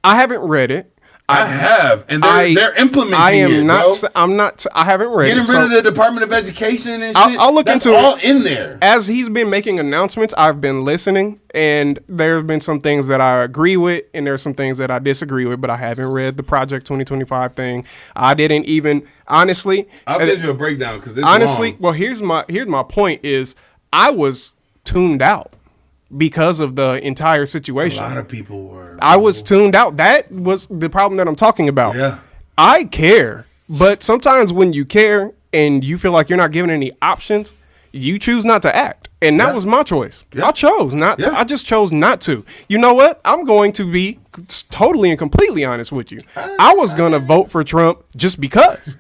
I haven't read it. I have, and they're implementing it. I haven't read Getting it. rid of the Department of Education and shit. I'll look That's into all it. In there. As he's been making announcements, I've been listening, and there have been some things that I agree with, and there's some things that I disagree with. But I haven't read the Project 2025 thing. I didn't even honestly. I'll send you a breakdown because honestly, long. well, here's my point: is I was tuned out because of the entire situation. A lot of people were. I was tuned out. That was the problem that I'm talking about. Yeah. I care, but sometimes when you care and you feel like you're not given any options, you choose not to act. And that was my choice. I chose not to. I just chose not to. You know what? I'm going to be totally and completely honest with you. I was going to vote for Trump just because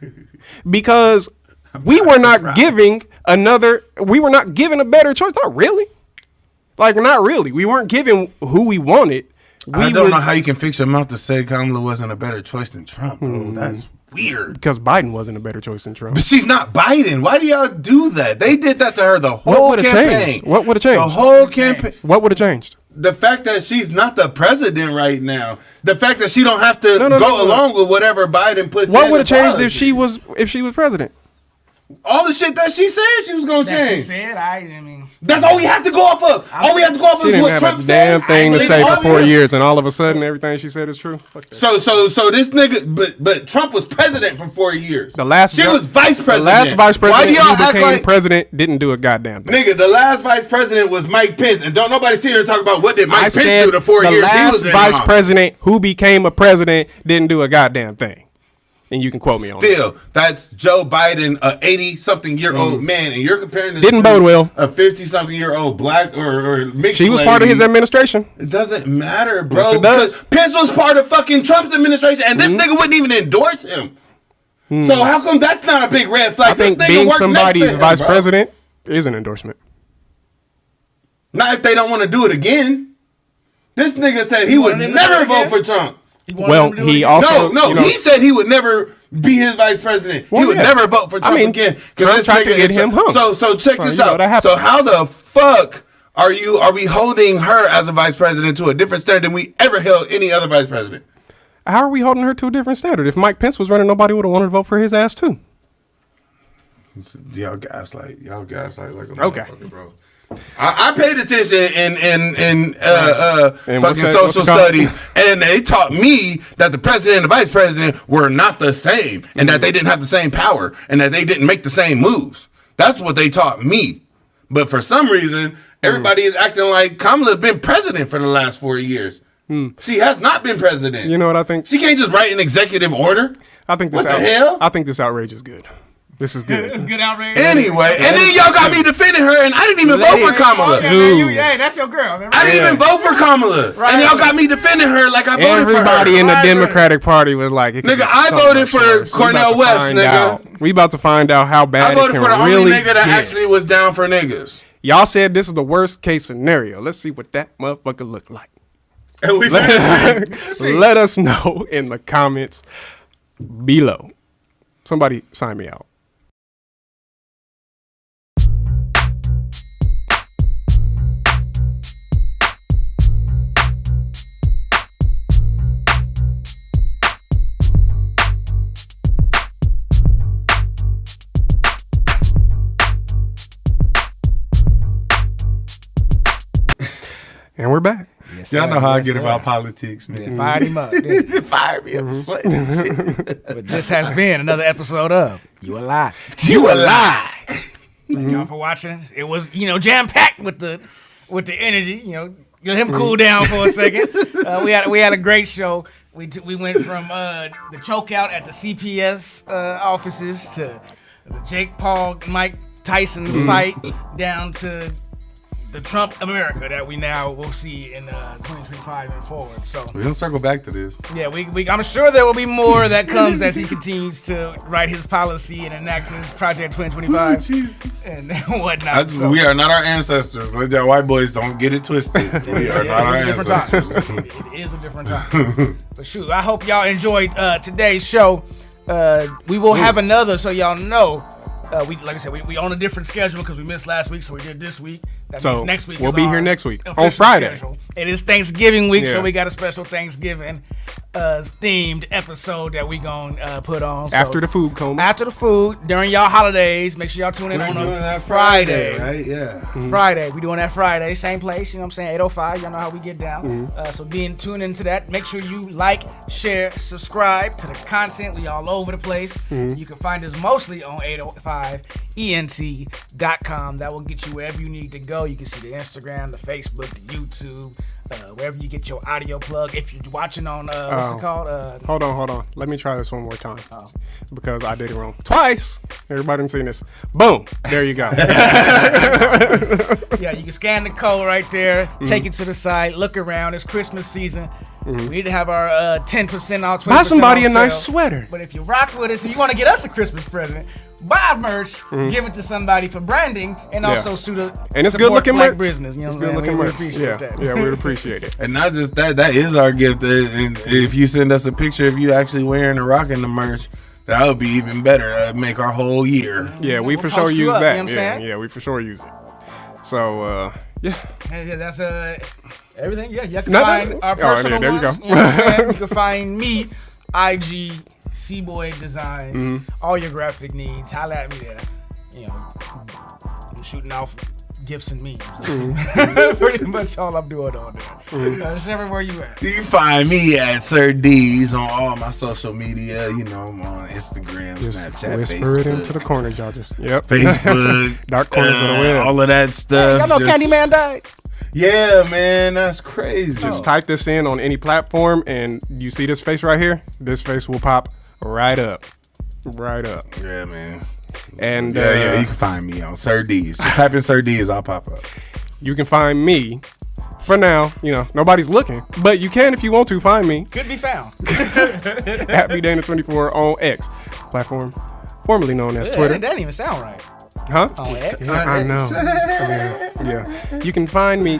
we were not given a better choice. Not really. Like, not really. We weren't given who we wanted. I don't know how you can fix your mouth to say Kamala wasn't a better choice than Trump, bro. That's weird. Because Biden wasn't a better choice than Trump. But she's not Biden. Why do y'all do that? They did that to her the whole campaign. What would have changed? The whole campaign. What would have changed? The fact that she's not the president right now. The fact that she don't have to go along with whatever Biden puts in. What would have changed if she was president? All the shit that she said she was going to change. She said, I mean, that's all we have to go off of. All we have to go off of is what Trump says. She didn't have a damn thing to say for 4 years, and all of a sudden, everything she said is true. So this nigga, but Trump was president for 4 years. She was vice president. The last vice president Why do y'all who became act like president didn't do a goddamn thing. Nigga, the last vice president was Mike Pence, and don't nobody sit here and talk about what did Mike Pence do the 4 years he was in. The last vice president who became a president didn't do a goddamn thing. And you can quote me on that. Still, that's Joe Biden, a 80-something-year-old man, and you're comparing this Didn't bode well. A 50-something-year-old black or mixed She was lady. part of his administration. It doesn't matter, bro. Yes, it does. Because Pence was part of fucking Trump's administration, and this nigga wouldn't even endorse him. So how come that's not a big red flag? I think this nigga being worked somebody's next to him, vice bro. president is an endorsement. Not if they don't want to do it again. This nigga said he would never vote for Trump. Well, he also he said he would never be his vice president. He would never vote for Trump again. Trump tried to get him hung. So check this out. So how the fuck are we holding her as a vice president to a different standard than we ever held any other vice president? How are we holding her to a different standard? If Mike Pence was running, nobody would have wanted to vote for his ass too. Y'all gaslight like a motherfucker, bro. I paid attention in fucking social studies, and they taught me that the president and the vice president were not the same, and that they didn't have the same power, and that they didn't make the same moves. That's what they taught me. But for some reason, everybody is acting like Kamala's been president for the last 4 years. She has not been president. You know what I think? She can't just write an executive order. I think this what the hell? I think this outrage is good. This is good. It's good outrage. Anyway, and then y'all got me defending her, and I didn't even vote for Kamala. Hey, that's your girl. Man. I didn't even vote for Kamala, and y'all got me defending her like I voted for her. Everybody in the Democratic Party was like, nigga, I voted for Cornel West, nigga. We about to find out how bad I voted it for the can only really nigga that actually was down for niggas. Y'all said this is the worst case scenario. Let's see what that motherfucker look like. And we let us know in the comments below. Somebody sign me out. And we're back. Yes, y'all know how I get about politics, man. Yeah, fired him up. Fired me up. Sweating and shit. But this has been another episode of You a Lie. You a Lie. Thank y'all for watching. It was, jam packed with the energy. Let him cool down for a second. We had a great show. We went from the chokeout at the CPS offices to the Jake Paul Mike Tyson fight down to the Trump America that we now will see in 2025 and forward. So we're gonna circle back to this. Yeah, I'm sure there will be more that comes as he continues to write his policy and enact his Project 2025 and whatnot. We are not our ancestors. Like that, white boys, don't get it twisted. We are not our ancestors. It is a different time. But shoot, I hope y'all enjoyed today's show. We will have another, so y'all know. Like I said, we on a different schedule because we missed last week, so we did this week. That means next week we'll be here next week on Friday. Schedule. It is Thanksgiving week, so we got a special Thanksgiving themed episode that we gonna put on. After the food coma. After the food, during y'all holidays, make sure y'all tune in on a Friday. Right? Yeah. Mm-hmm. Friday. We doing that Friday. Same place, you know what I'm saying? 805. Y'all know how we get down. So tune into that. Make sure you like, share, subscribe to the content. We all over the place. You can find us mostly on 805ent.com. That will get you wherever you need to go. You can see the Instagram, the Facebook, the YouTube, wherever you get your audio plug. If you're watching on, what's it called? Hold on. Let me try this one more time. Because I did it wrong. Twice. Everybody done seen this. Boom. There you go. Yeah, you can scan the code right there. Take it to the site. Look around. It's Christmas season. We need to have our 10% off, 20% buy somebody off a nice sale. sweater. But if you rock with us and you want to get us a Christmas present, buy merch, give it to somebody for branding, and also and it's good looking black business. You know what I'm saying? We would appreciate that. Yeah, we'd appreciate it. And not just that is our gift. And if you send us a picture of you actually wearing and rocking the merch, that would be even better. That would make our whole year. Yeah, we for sure use that. Yeah, we for sure use it. So, yeah, that's everything. Yeah, you can find our personal there ones. You go. You know what I'm saying? You can find me, IG, C-Boy Designs, all your graphic needs. Holla at me there. You know, I'm shooting off gifts and memes. Pretty much all I'm doing on there. It's everywhere you at. You can find me at Sir D's on all my social media. You know, I'm on Instagram, Snapchat, whisper Facebook. it into the corners, y'all. Facebook, dark corners of the web. All of that stuff. Y'all know Candyman died. Yeah, man, that's crazy. Just type this in on any platform, and you see this face right here. This face will pop right up. Yeah, man. And you can find me on Sir D's. Just type in Sir D's, I'll pop up. You can find me. For now, nobody's looking, but you can if you want to find me. Could be found. At BDana24 on X platform, formerly known as Twitter. That didn't even sound right. Huh? On X? I know. Yeah. You can find me,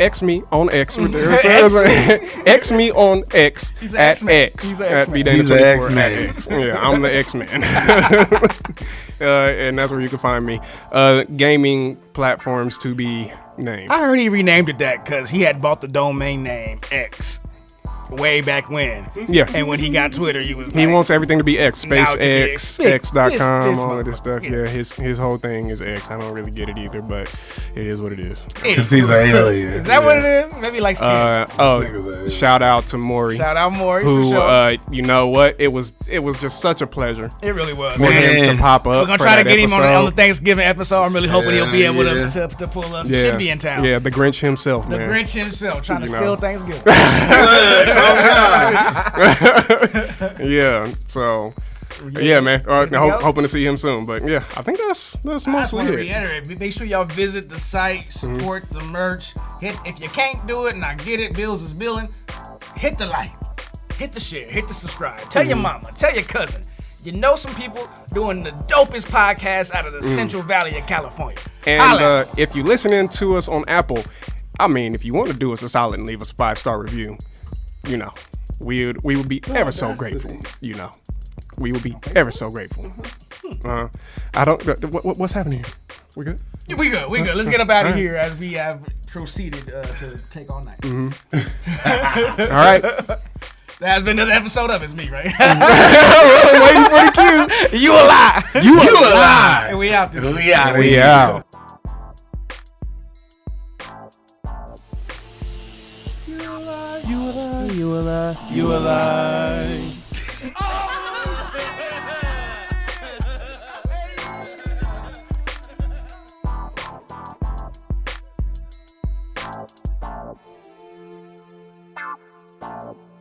X me on X. X me on X at X. At BDana24 at X. Yeah, I'm the X-Man. And that's where you can find me. Gaming platforms to be named. I heard he renamed it that because he had bought the domain name X way back when. Yeah. And when he got Twitter, he wants everything to be X, space X, X.com, all of this stuff. Yeah, his whole thing is X. I don't really get it either, but it is what it is. Because he's an alien. Is that what it is? Maybe like shout out to Maury. Shout out Maury. Who, for sure. You know what? It was just such a pleasure. It really was. For him to pop up. We're going to try to get him on the Thanksgiving episode. I'm really hoping he'll be able to pull up. Yeah. Should be in town. Yeah, the Grinch himself, man. The Grinch himself, trying to steal Thanksgiving. Yeah, so man, hoping to see him soon. But yeah, I think that's mostly it. Reiterate, make sure y'all visit the site, support the merch. If you can't do it, and I get it, bills is billing. Hit the like, hit the share, hit the subscribe. Tell your mama, tell your cousin. You know some people doing the dopest podcast out of the Central Valley of California. And if you're listening to us on Apple, if you want to do us a solid and leave us a 5-star review, we would be ever so grateful. We would be ever so grateful. I don't. What's happening here? We good? We good. Let's get up out of here as we have proceeded to take all night. All right. That has been another episode of It's Me, right? Waiting for the cue. You a lie. You a lie. And we out. We out. You a lie.